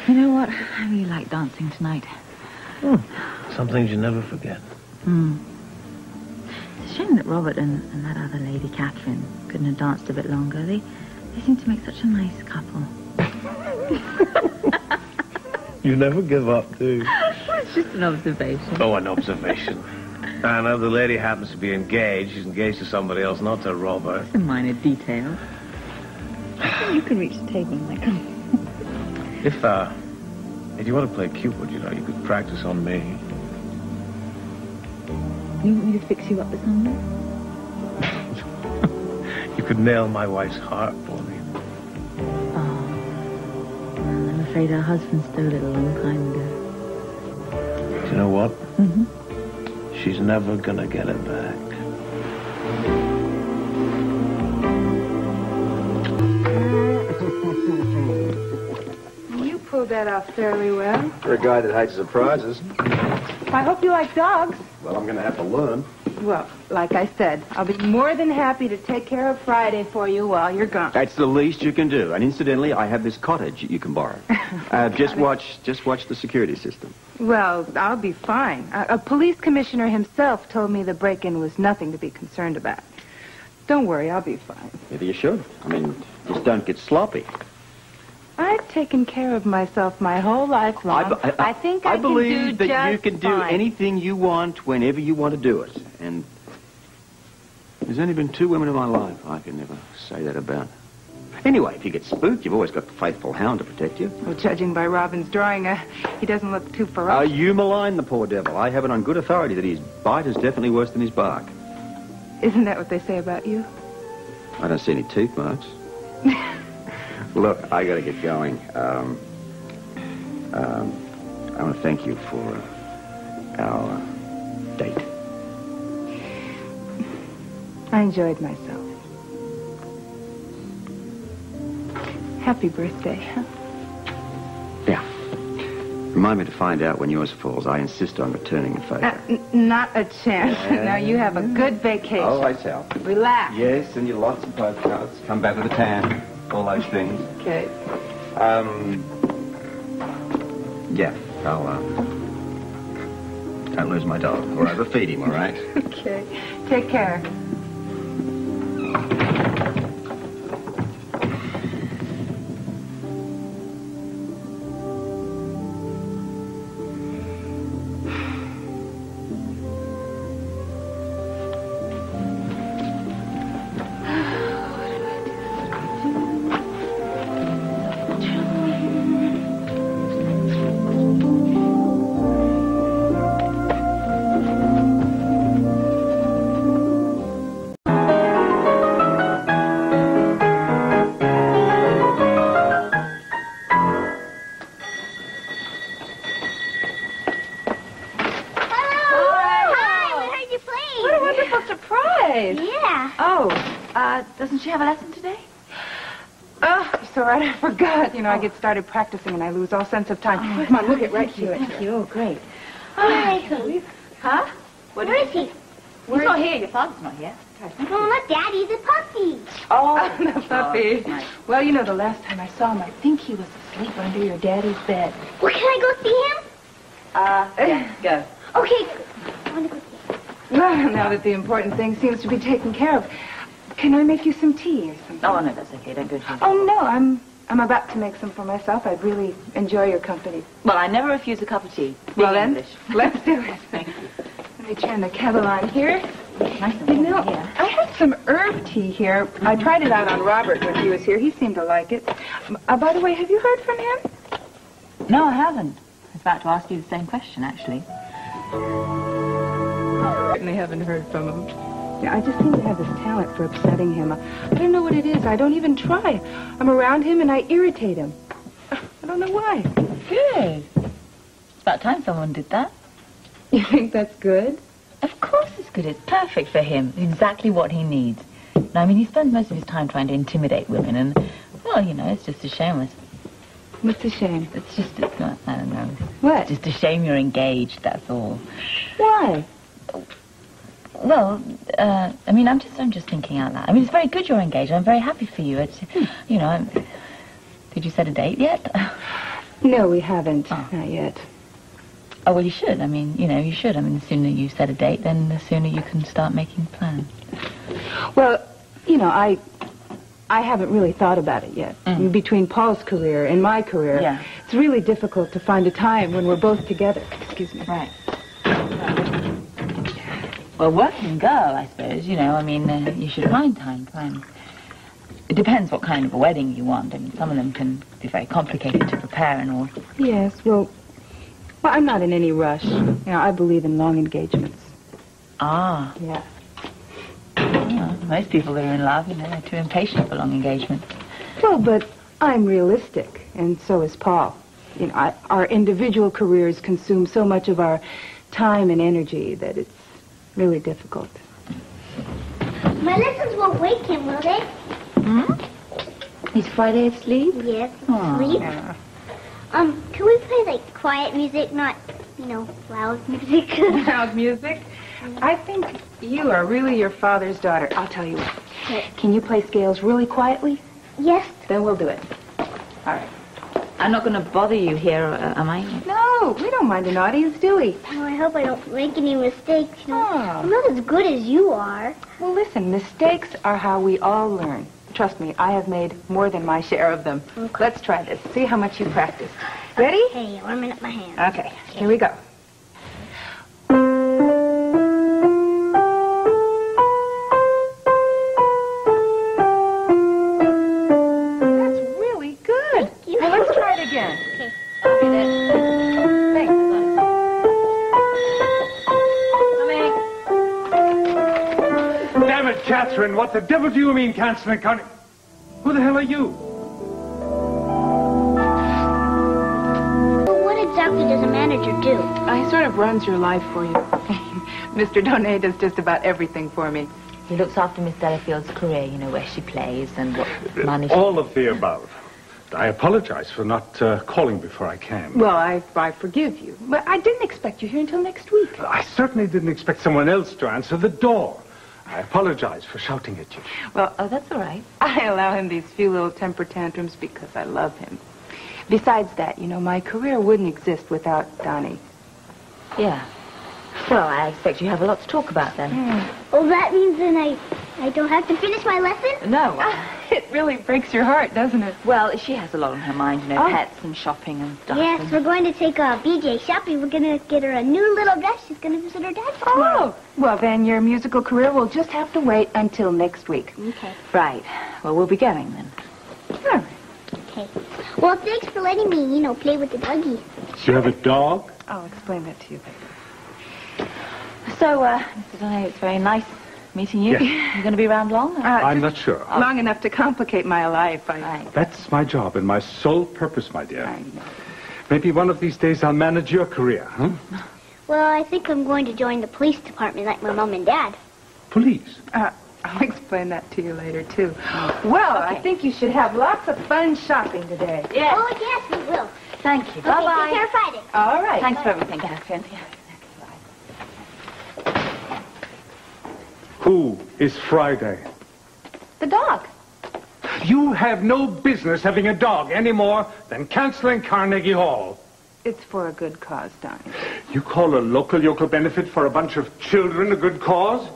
You know what? I really like dancing tonight. Some things you never forget. It's a shame that Robert and that other lady, Catherine, couldn't have danced a bit longer. They seem to make such a nice couple. You never give up, do you? It's just an observation. Oh, an observation. And if the lady happens to be engaged, she's engaged to somebody else, not to Robert. It's a minor detail. You can reach the table and I can. If you want to play Cupid, you know, you could practice on me. You want me to fix you up with something? You could nail my wife's heart for me. Oh. Well, I'm afraid her husband stole it a long time ago. Do you know what? Mm-hmm. She's never gonna get it back. You pulled that off fairly well. For a guy that hates surprises. I hope you like dogs. Well, I'm going to have to learn. Well, like I said, I'll be more than happy to take care of Friday for you while you're gone. That's the least you can do. And incidentally, I have this cottage you can borrow. Just watch the security system. Well, I'll be fine. A police commissioner himself told me the break-in was nothing to be concerned about. Don't worry, I'll be fine. Maybe you should. I mean, just don't get sloppy. I've taken care of myself my whole life long. I think I believe can do that you just can do fine. anything you want whenever you want to do it. And there's only been 2 women in my life I can never say that about. Anyway, if you get spooked, you've always got the faithful hound to protect you. Well, judging by Robin's drawing, he doesn't look too ferocious. You malign the poor devil. I have it on good authority that his bite is definitely worse than his bark. Isn't that what they say about you? I don't see any tooth marks. Look, I got to get going. I want to thank you for our date. I enjoyed myself. Happy birthday. Yeah. Remind me to find out when yours falls. I insist on returning the favor. Not a chance. Now, you have a good vacation. Oh, I shall. Relax. Yes, and you lots of postcards. Come back with a tan. All those things. Okay. Yeah, I'll, don't lose my dog or overfeed him, all right? Okay. Take care. Doesn't she have a lesson today? Oh, it's all right. I forgot. You know, I get started practicing and I lose all sense of time. Come on, we'll get right to it. Thank you. Oh, great. Where is he? Huh? Where is he? He's not here. Your father's not here. Oh, look, Daddy's a puppy. Oh, the puppy. Nice. Well, you know, the last time I saw him, I think he was asleep under your daddy's bed. Well, can I go see him? Yeah, go. Okay, I want to go see him. Well, now that the important thing seems to be taken care of, can I make you some tea or something? Oh, no, that's okay. Don't go to Oh, no, I'm about to make some for myself. I'd really enjoy your company. Well, I never refuse a cup of tea. Well, then, English. let's do it. Thank you. Let me turn the kettle on here. Nice and You warm know, here. I had some herb tea here. I tried it out on Robert when he was here. He seemed to like it. By the way, have you heard from him? No, I haven't. I was about to ask you the same question, actually. I certainly haven't heard from him. Yeah, I just seem to have this talent for upsetting him. I don't know what it is. I don't even try. I'm around him and I irritate him. I don't know why. Good. It's about time someone did that. You think that's good? Of course it's good. It's perfect for him. Exactly what he needs. I mean, he spends most of his time trying to intimidate women, and, well, you know, it's just a shame. What's a shame? It's not, I don't know. What? It's just a shame you're engaged, that's all. Why? Well, I mean, I'm just thinking out loud. I mean, it's very good you're engaged. I'm very happy for you. It's, you know, did you set a date yet? No, we haven't. Not yet. Oh, well, you should. I mean, you know, you should. I mean, the sooner you set a date, then the sooner you can start making plans. Well, you know, I haven't really thought about it yet. Between Paul's career and my career, it's really difficult to find a time when we're both together. Excuse me. Right. Well, work can go, I suppose. You know, I mean, you should find time. It depends what kind of a wedding you want. I mean, some of them can be very complicated to prepare and all. Yes, well, I'm not in any rush. You know, I believe in long engagements. Ah. Yeah. Well, most people that are in love, you know, they're too impatient for long engagements. Well, but I'm realistic, and so is Paul. You know, our individual careers consume so much of our time and energy that it's really difficult. My lessons won't wake him, will they? Is Friday asleep? Yes, Aw. sleep. Yeah. Can we play, like, quiet music, not, you know, loud music? Loud music? I think you are really your father's daughter. I'll tell you what. Can you play scales really quietly? Yes. Then we'll do it. All right. I'm not going to bother you here, am I? No, we don't mind an audience, do we? Oh, I hope I don't make any mistakes. You know, I'm not as good as you are. Well, listen, mistakes are how we all learn. Trust me, I have made more than my share of them. Okay. Let's try this. See how much you practiced. Ready? Hey, warming up my hands. Okay, here we go. That's really good. Thank you. Well, let's try it again. Okay. Thanks. Damn it, Catherine, what the devil do you mean, canceling county? Who the hell are you? Well, what exactly does a manager do? He sort of runs your life for you. Mr. Donay does just about everything for me. He looks after Miss Delafield's career, you know, where she plays and what money she... All of the above. I apologize for not calling before I came. Well, I forgive you. But I didn't expect you here until next week. I certainly didn't expect someone else to answer the door. I apologize for shouting at you. Well, that's all right. I allow him these few little temper tantrums because I love him. Besides that, you know, my career wouldn't exist without Donnie. Yeah. Well, I expect you have a lot to talk about then. Well, that means then I don't have to finish my lesson? No. It really breaks your heart, doesn't it? Well, she has a lot on her mind, you know, pets and shopping and stuff. Yes, we're going to take BJ shopping. We're going to get her a new little dress. She's going to visit her dad tomorrow. Well, then your musical career will just have to wait until next week. Okay. Right. Well, we'll be going then. All right. Okay. Well, thanks for letting me, you know, play with the doggy. You have a dog? I'll explain that to you later. So, Mr. Donay, it's very nice meeting you. Yes. You going to be around long? I'm not sure. Long enough to complicate my life. That's my job and my sole purpose, my dear. I know. Maybe one of these days I'll manage your career, huh? Well, I think I'm going to join the police department like my mom and dad. Police? I'll explain that to you later, too. Well, I think you should have lots of fun shopping today. Yes. Oh, yes, we will. Thank you. Okay, Bye-bye. take care of Friday. All right. Thanks for everything, Catherine. Who is Friday? The dog. You have no business having a dog any more than canceling Carnegie Hall. It's for a good cause, Donnie. You call a local yokel benefit for a bunch of children a good cause?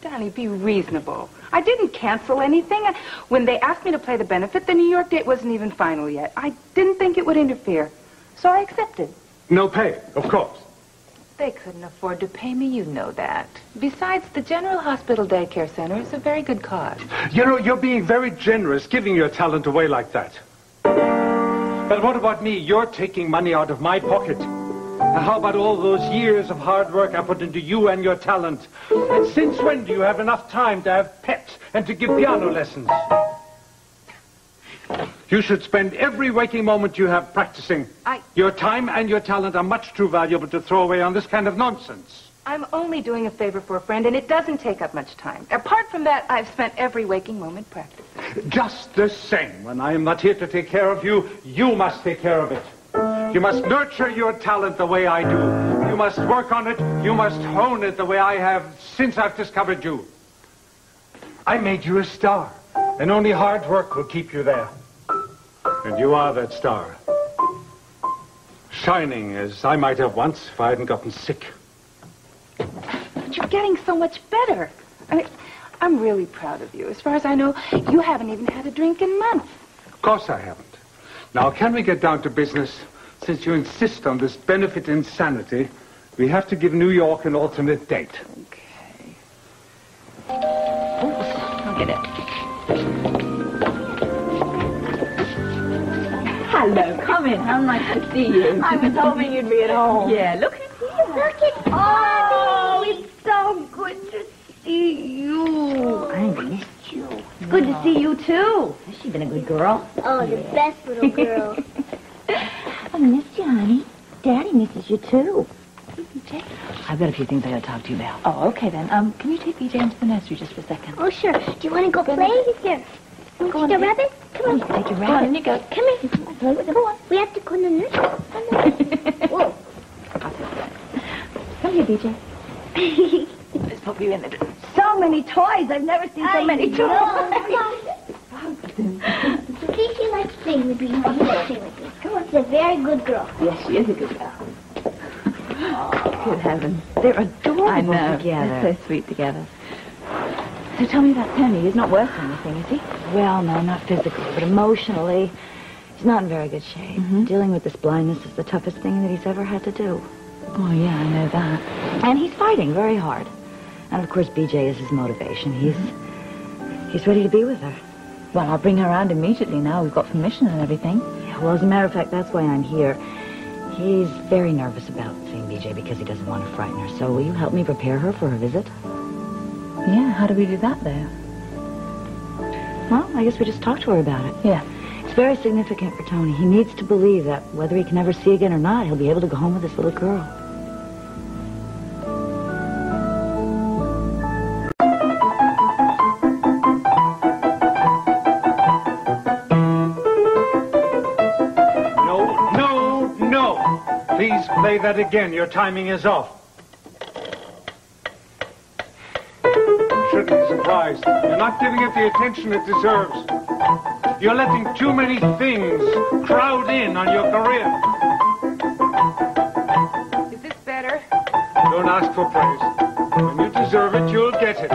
Donnie, be reasonable. I didn't cancel anything. When they asked me to play the benefit, the New York date wasn't even final yet. I didn't think it would interfere, so I accepted. No pay, of course. They couldn't afford to pay me, you know that. Besides, the General Hospital Daycare Center is a very good cause. You know, you're being very generous giving your talent away like that. But what about me? You're taking money out of my pocket. Now, how about all those years of hard work I put into you and your talent? And since when do you have enough time to have pets and to give piano lessons? You should spend every waking moment you have practicing. Your time and your talent are much too valuable to throw away on this kind of nonsense. I'm only doing a favor for a friend, and it doesn't take up much time. Apart from that, I've spent every waking moment practicing. Just the same, when I am not here to take care of you, you must take care of it. You must nurture your talent the way I do. You must work on it. You must hone it the way I have since I've discovered you. I made you a star, and only hard work will keep you there. And you are that star. Shining as I might have once if I hadn't gotten sick. But you're getting so much better. I mean, I'm really proud of you. As far as I know, you haven't even had a drink in months. Of course I haven't. Now, can we get down to business? Since you insist on this benefit insanity, we have to give New York an alternate date. Okay. I'll get it. Hello, come in. How nice to see you. I was hoping you'd be at home. Yeah, look who's here. Look at Oh, it's so good to see you. I missed you. It's good to see you, too. Has she been a good girl? Oh, the best little girl. I missed you, honey. Daddy misses you, too. BJ? I've got a few things I gotta talk to you about. Oh, okay then. Can you take BJ into the nursery just for a second? Oh, sure. Do you want to go play? Here. Want to take a rabbit? Come on. Take your rabbit. Come on, you go. Come here. Play with the boy. We have to go in the nursery. Whoa. Come here, BJ. Let's pop you in the... So many toys. I've never seen so many toys. She likes playing with you. She likes playing with you. Come on. She's a very good girl. Yes, she is a good girl. Oh, good heavens. They're adorable I know. together. They're so sweet together. So tell me about Tony. He's not worth anything, is he? Well, no, not physically, but emotionally, he's not in very good shape. Dealing with this blindness is the toughest thing that he's ever had to do. Oh, yeah, I know that. And he's fighting very hard. And, of course, BJ is his motivation. He's ready to be with her. Well, I'll bring her around immediately now. We've got permission and everything. Yeah, well, as a matter of fact, that's why I'm here. He's very nervous about seeing BJ because he doesn't want to frighten her. So will you help me prepare her for her visit? Yeah, how do we do that there? Well, I guess we just talk to her about it. Yeah. It's very significant for Tony. He needs to believe that whether he can ever see again or not, he'll be able to go home with this little girl. No. Please play that again. Your timing is off. Shouldn't be surprised. You're not giving it the attention it deserves. You're letting too many things crowd in on your career. Is this better? Don't ask for praise. When you deserve it, you'll get it.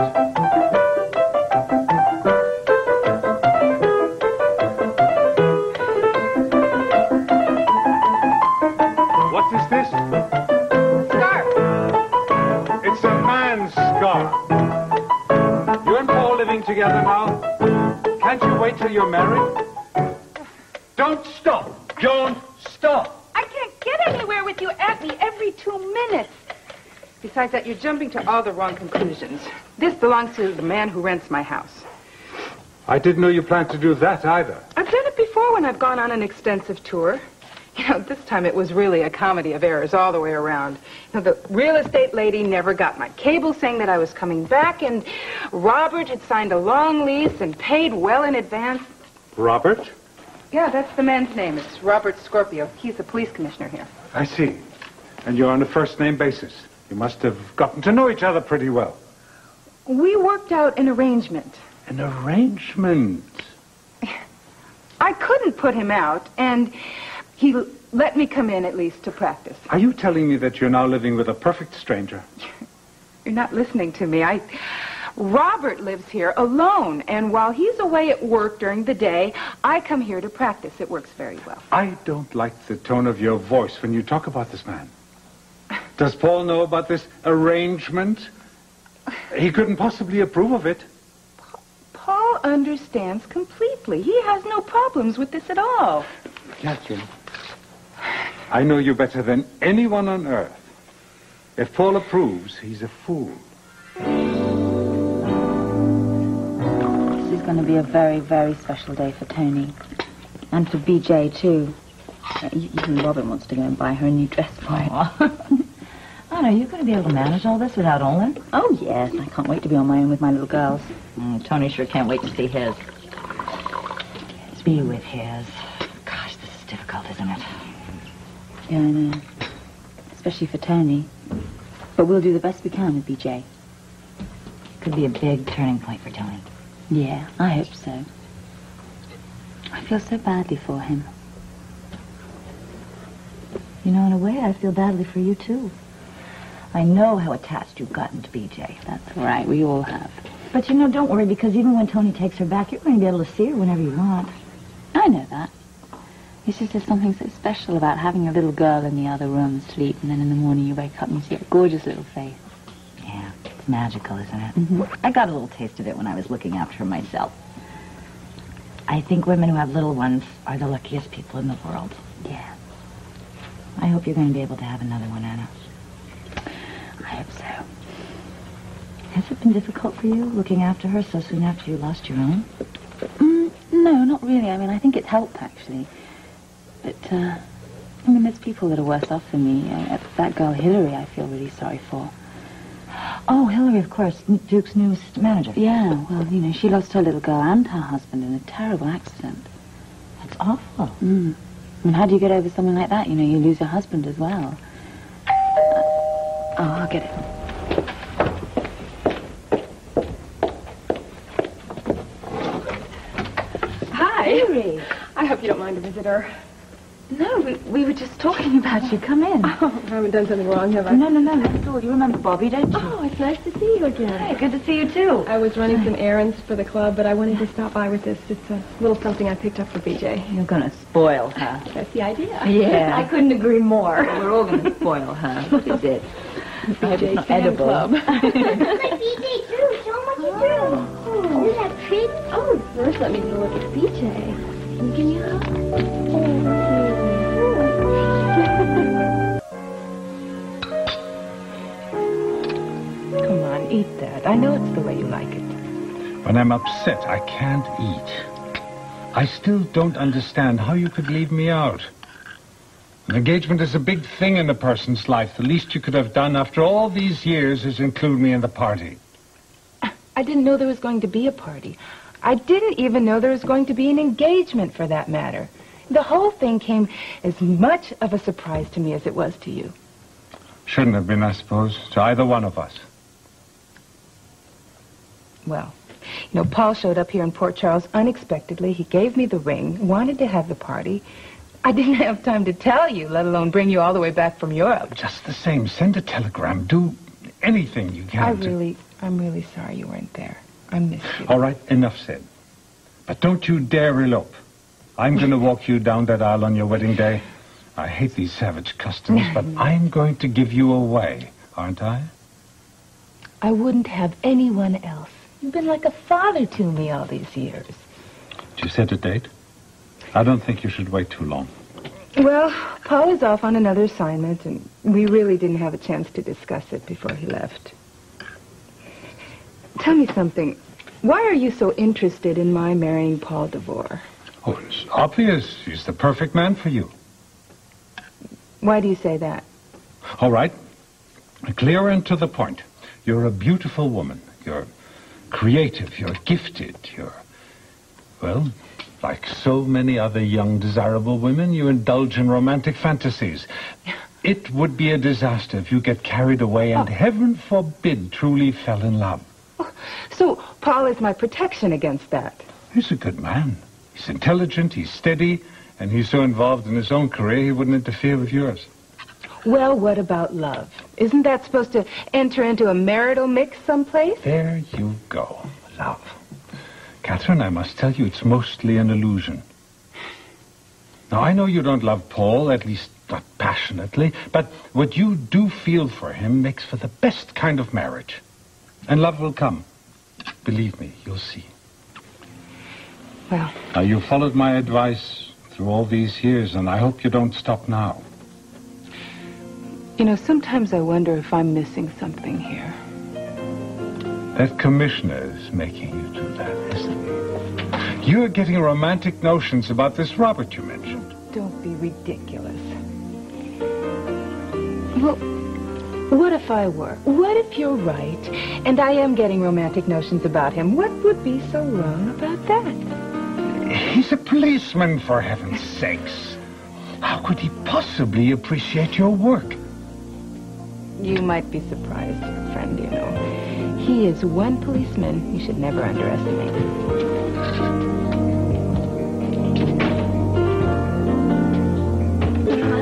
What is this? Scarf. It's a man's scarf. You and Paul living together now? Can't you wait till you're married? Don't stop. Don't stop. I can't get anywhere with you at me every 2 minutes. Besides that, you're jumping to all the wrong conclusions. This belongs to the man who rents my house. I didn't know you planned to do that either. I've done it before when I've gone on an extensive tour. You know, this time it was really a comedy of errors all the way around. You know, the real estate lady never got my cable saying that I was coming back, and Robert had signed a long lease and paid well in advance. Robert? Yeah, that's the man's name. It's Robert Scorpio. He's the police commissioner here. I see. And you're on a first-name basis. You must have gotten to know each other pretty well. We worked out an arrangement. An arrangement? I couldn't put him out, and he let me come in at least to practice. Are you telling me that you're now living with a perfect stranger? You're not listening to me. Robert lives here alone, and while he's away at work during the day, I come here to practice. It works very well. I don't like the tone of your voice when you talk about this man. Does Paul know about this arrangement? He couldn't possibly approve of it. Paul understands completely. He has no problems with this at all. Catherine, I know you better than anyone on earth. If Paul approves, he's a fool. This is going to be a very, very special day for Tony. And for BJ, too. Even Robin wants to go and buy her a new dress for it. Anna, are you going to be able to manage all this without Olin? Oh, yes. I can't wait to be on my own with my little girls. Tony sure can't wait to see his. Be with his. Gosh, this is difficult, isn't it? Yeah, I know. Especially for Tony. But we'll do the best we can with BJ. Could be a big turning point for Tony. Yeah, I hope so. I feel so badly for him. You know, in a way, I feel badly for you, too. I know how attached you've gotten to BJ. That's right, we all have. But, you know, don't worry, because even when Tony takes her back, you're going to be able to see her whenever you want. I know that. It's just there's something so special about having a little girl in the other room asleep, and then in the morning you wake up and you see her gorgeous little face. Yeah, it's magical, isn't it? Mm-hmm. I got a little taste of it when I was looking after her myself. I think women who have little ones are the luckiest people in the world. Yeah. I hope you're going to be able to have another one, Anna. I hope so. Has it been difficult for you, looking after her so soon after you lost your own? No, not really. I mean, I think it's helped, actually. But, I mean, there's people that are worse off than me. That girl, Hillary, I feel really sorry for. Oh, Hillary, of course, Duke's new manager. Yeah, well, you know, she lost her little girl and her husband in a terrible accident. That's awful. I mean, how do you get over something like that? You know, you lose your husband as well. I'll get it. Hi. Hillary. I hope you don't mind a visitor. No, we were just talking about you. Come in. Oh, I haven't done something wrong, have I? No, not at all. You remember Bobby, don't you? Oh, it's nice to see you again. Hey, good to see you, too. I was running some errands for the club, but I wanted to stop by with this. It's a little something I picked up for BJ. You're going to spoil her. That's the idea. Yeah. I couldn't agree more. Well, we're all going to spoil her. What is it? BJ's not fan edible. club. Look, BJ, too. Show him what you do. Isn't that pretty? Oh, first let me get a look at BJ. Can you give me a hug? Come on, eat that. I know it's the way you like it. When I'm upset, I can't eat. I still don't understand how you could leave me out. An engagement is a big thing in a person's life. The least you could have done after all these years is include me in the party. I didn't know there was going to be a party. I didn't even know there was going to be an engagement, for that matter. The whole thing came as much of a surprise to me as it was to you. Shouldn't have been, I suppose, to either one of us. Well, you know, Paul showed up here in Port Charles unexpectedly. He gave me the ring, wanted to have the party. I didn't have time to tell you, let alone bring you all the way back from Europe. Just the same, send a telegram. Do anything you can. I'm really sorry you weren't there. I missed you. All right, enough said. But don't you dare elope. I'm going to walk you down that aisle on your wedding day. I hate these savage customs, but I'm going to give you away, aren't I? I wouldn't have anyone else. You've been like a father to me all these years. Did you set a date? I don't think you should wait too long. Well, Paul is off on another assignment, and we really didn't have a chance to discuss it before he left. Tell me something. Why are you so interested in my marrying Paul DeVore? Oh, it's obvious. He's the perfect man for you. Why do you say that? All right. Clear and to the point. You're a beautiful woman. You're creative. You're gifted. You're, well, like so many other young, desirable women, you indulge in romantic fantasies. It would be a disaster if you get carried away and, heaven forbid, truly fell in love. So Paul is my protection against that. He's a good man. He's intelligent, he's steady, and he's so involved in his own career he wouldn't interfere with yours. Well, what about love? Isn't that supposed to enter into a marital mix someplace? There you go. Love. Catherine, I must tell you, it's mostly an illusion. Now, I know you don't love Paul, at least not passionately, but what you do feel for him makes for the best kind of marriage. And love will come. Believe me, you'll see. Well, now, you followed my advice through all these years, and I hope you don't stop now. You know, sometimes I wonder if I'm missing something here. That commissioner is making you do that, isn't he? You're getting romantic notions about this Robert you mentioned. Don't be ridiculous. Well, what if I were? What if you're right, and I am getting romantic notions about him? What would be so wrong about that? He's a policeman, for heaven's sakes. How could he possibly appreciate your work? You might be surprised, friend, you know. He is one policeman you should never underestimate.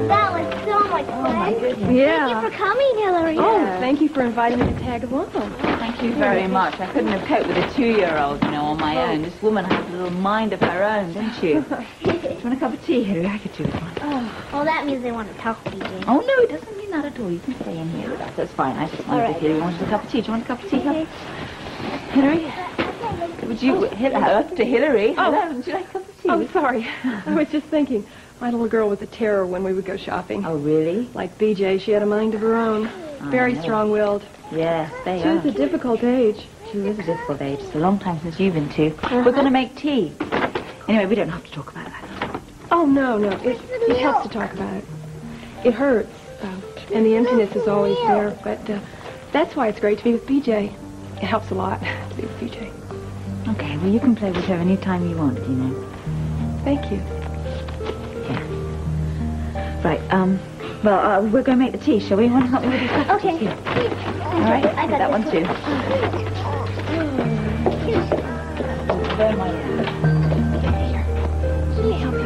That was so much fun. Oh, my goodness. Yeah. Thank you for coming, Hillary. Oh, thank you for inviting me to tag along. Thank you very much. I couldn't have coped with a 2-year-old, you know, on my own. This woman has a little mind of her own, don't you? Do you want a cup of tea, Hillary? I could do it one. Well, that means they want to talk to you. Oh, no, it doesn't mean that at all. You can stay in here with us. That's fine. I just wanted to hear you wanted a cup of tea. Do you want a cup of tea? Okay. Hillary? Would you... to Hillary? Oh. Hello, would you like a cup of tea? Oh, sorry. I was just thinking. My little girl was a terror when we would go shopping. Oh, really? Like BJ, she had a mind of her own. Very strong-willed. Yes, they She are. was a difficult age. She is a difficult age. It's a long time since you've been to. We're going to make tea. Anyway, we don't have to talk about that. Oh, no. It helps to talk about it. It hurts, and the emptiness is always there, but that's why it's great to be with BJ. It helps a lot to be with BJ. Okay, well, you can play with her any time you want, you know. Thank you. Right, well, we're going to make the tea, shall we? You want to help me with these cups? Okay. All right, I got that one this too. Very much. Let me help you.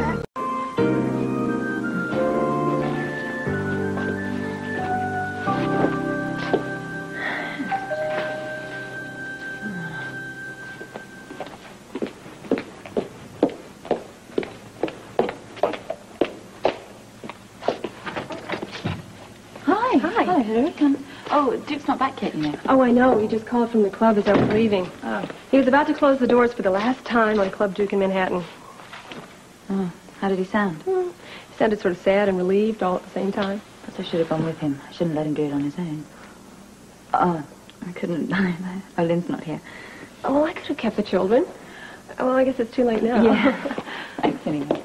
Hi, Hillary. Oh, Duke's not back yet, you know. Oh, I know. He just called from the club as I was leaving. Oh. He was about to close the doors for the last time on Club Duke in Manhattan. Oh, how did he sound? He sounded sort of sad and relieved all at the same time. Perhaps I should have gone with him. I shouldn't let him do it on his own. Oh, I couldn't. Oh, Lynn's not here. Oh, well, I could have kept the children. Well, I guess it's too late now. Yeah. Thanks, anyway.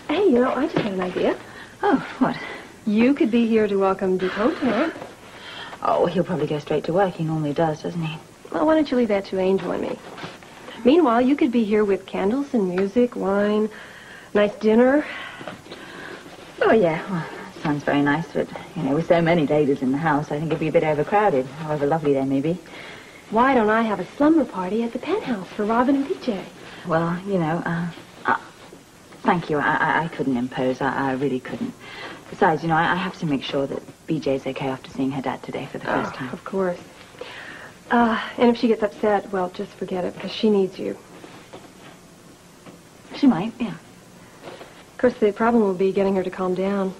Hey, you know, I just had an idea. Oh, what? You could be here to welcome Duke home tonight. Oh, he'll probably go straight to work. He normally does, doesn't he? Well, why don't you leave that to Angel and me? Meanwhile, you could be here with candles and music, wine, nice dinner. Oh, yeah. Well, that sounds very nice, but, you know, with so many ladies in the house, I think it'd be a bit overcrowded, however lovely they may be. Why don't I have a slumber party at the penthouse for Robin and BJ? Well, you know, thank you. I couldn't impose. I really couldn't. Besides, you know, I have to make sure that BJ's okay after seeing her dad today for the first time. Of course. And if she gets upset, well, just forget it, because she needs you. She might, yeah. Of course, the problem will be getting her to calm down.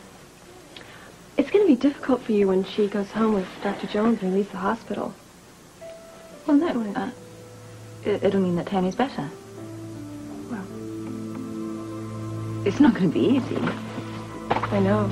It's going to be difficult for you when she goes home with Dr. Jones and leaves the hospital. Well, no. It'll mean that Tony's better. Well, it's not going to be easy. I know.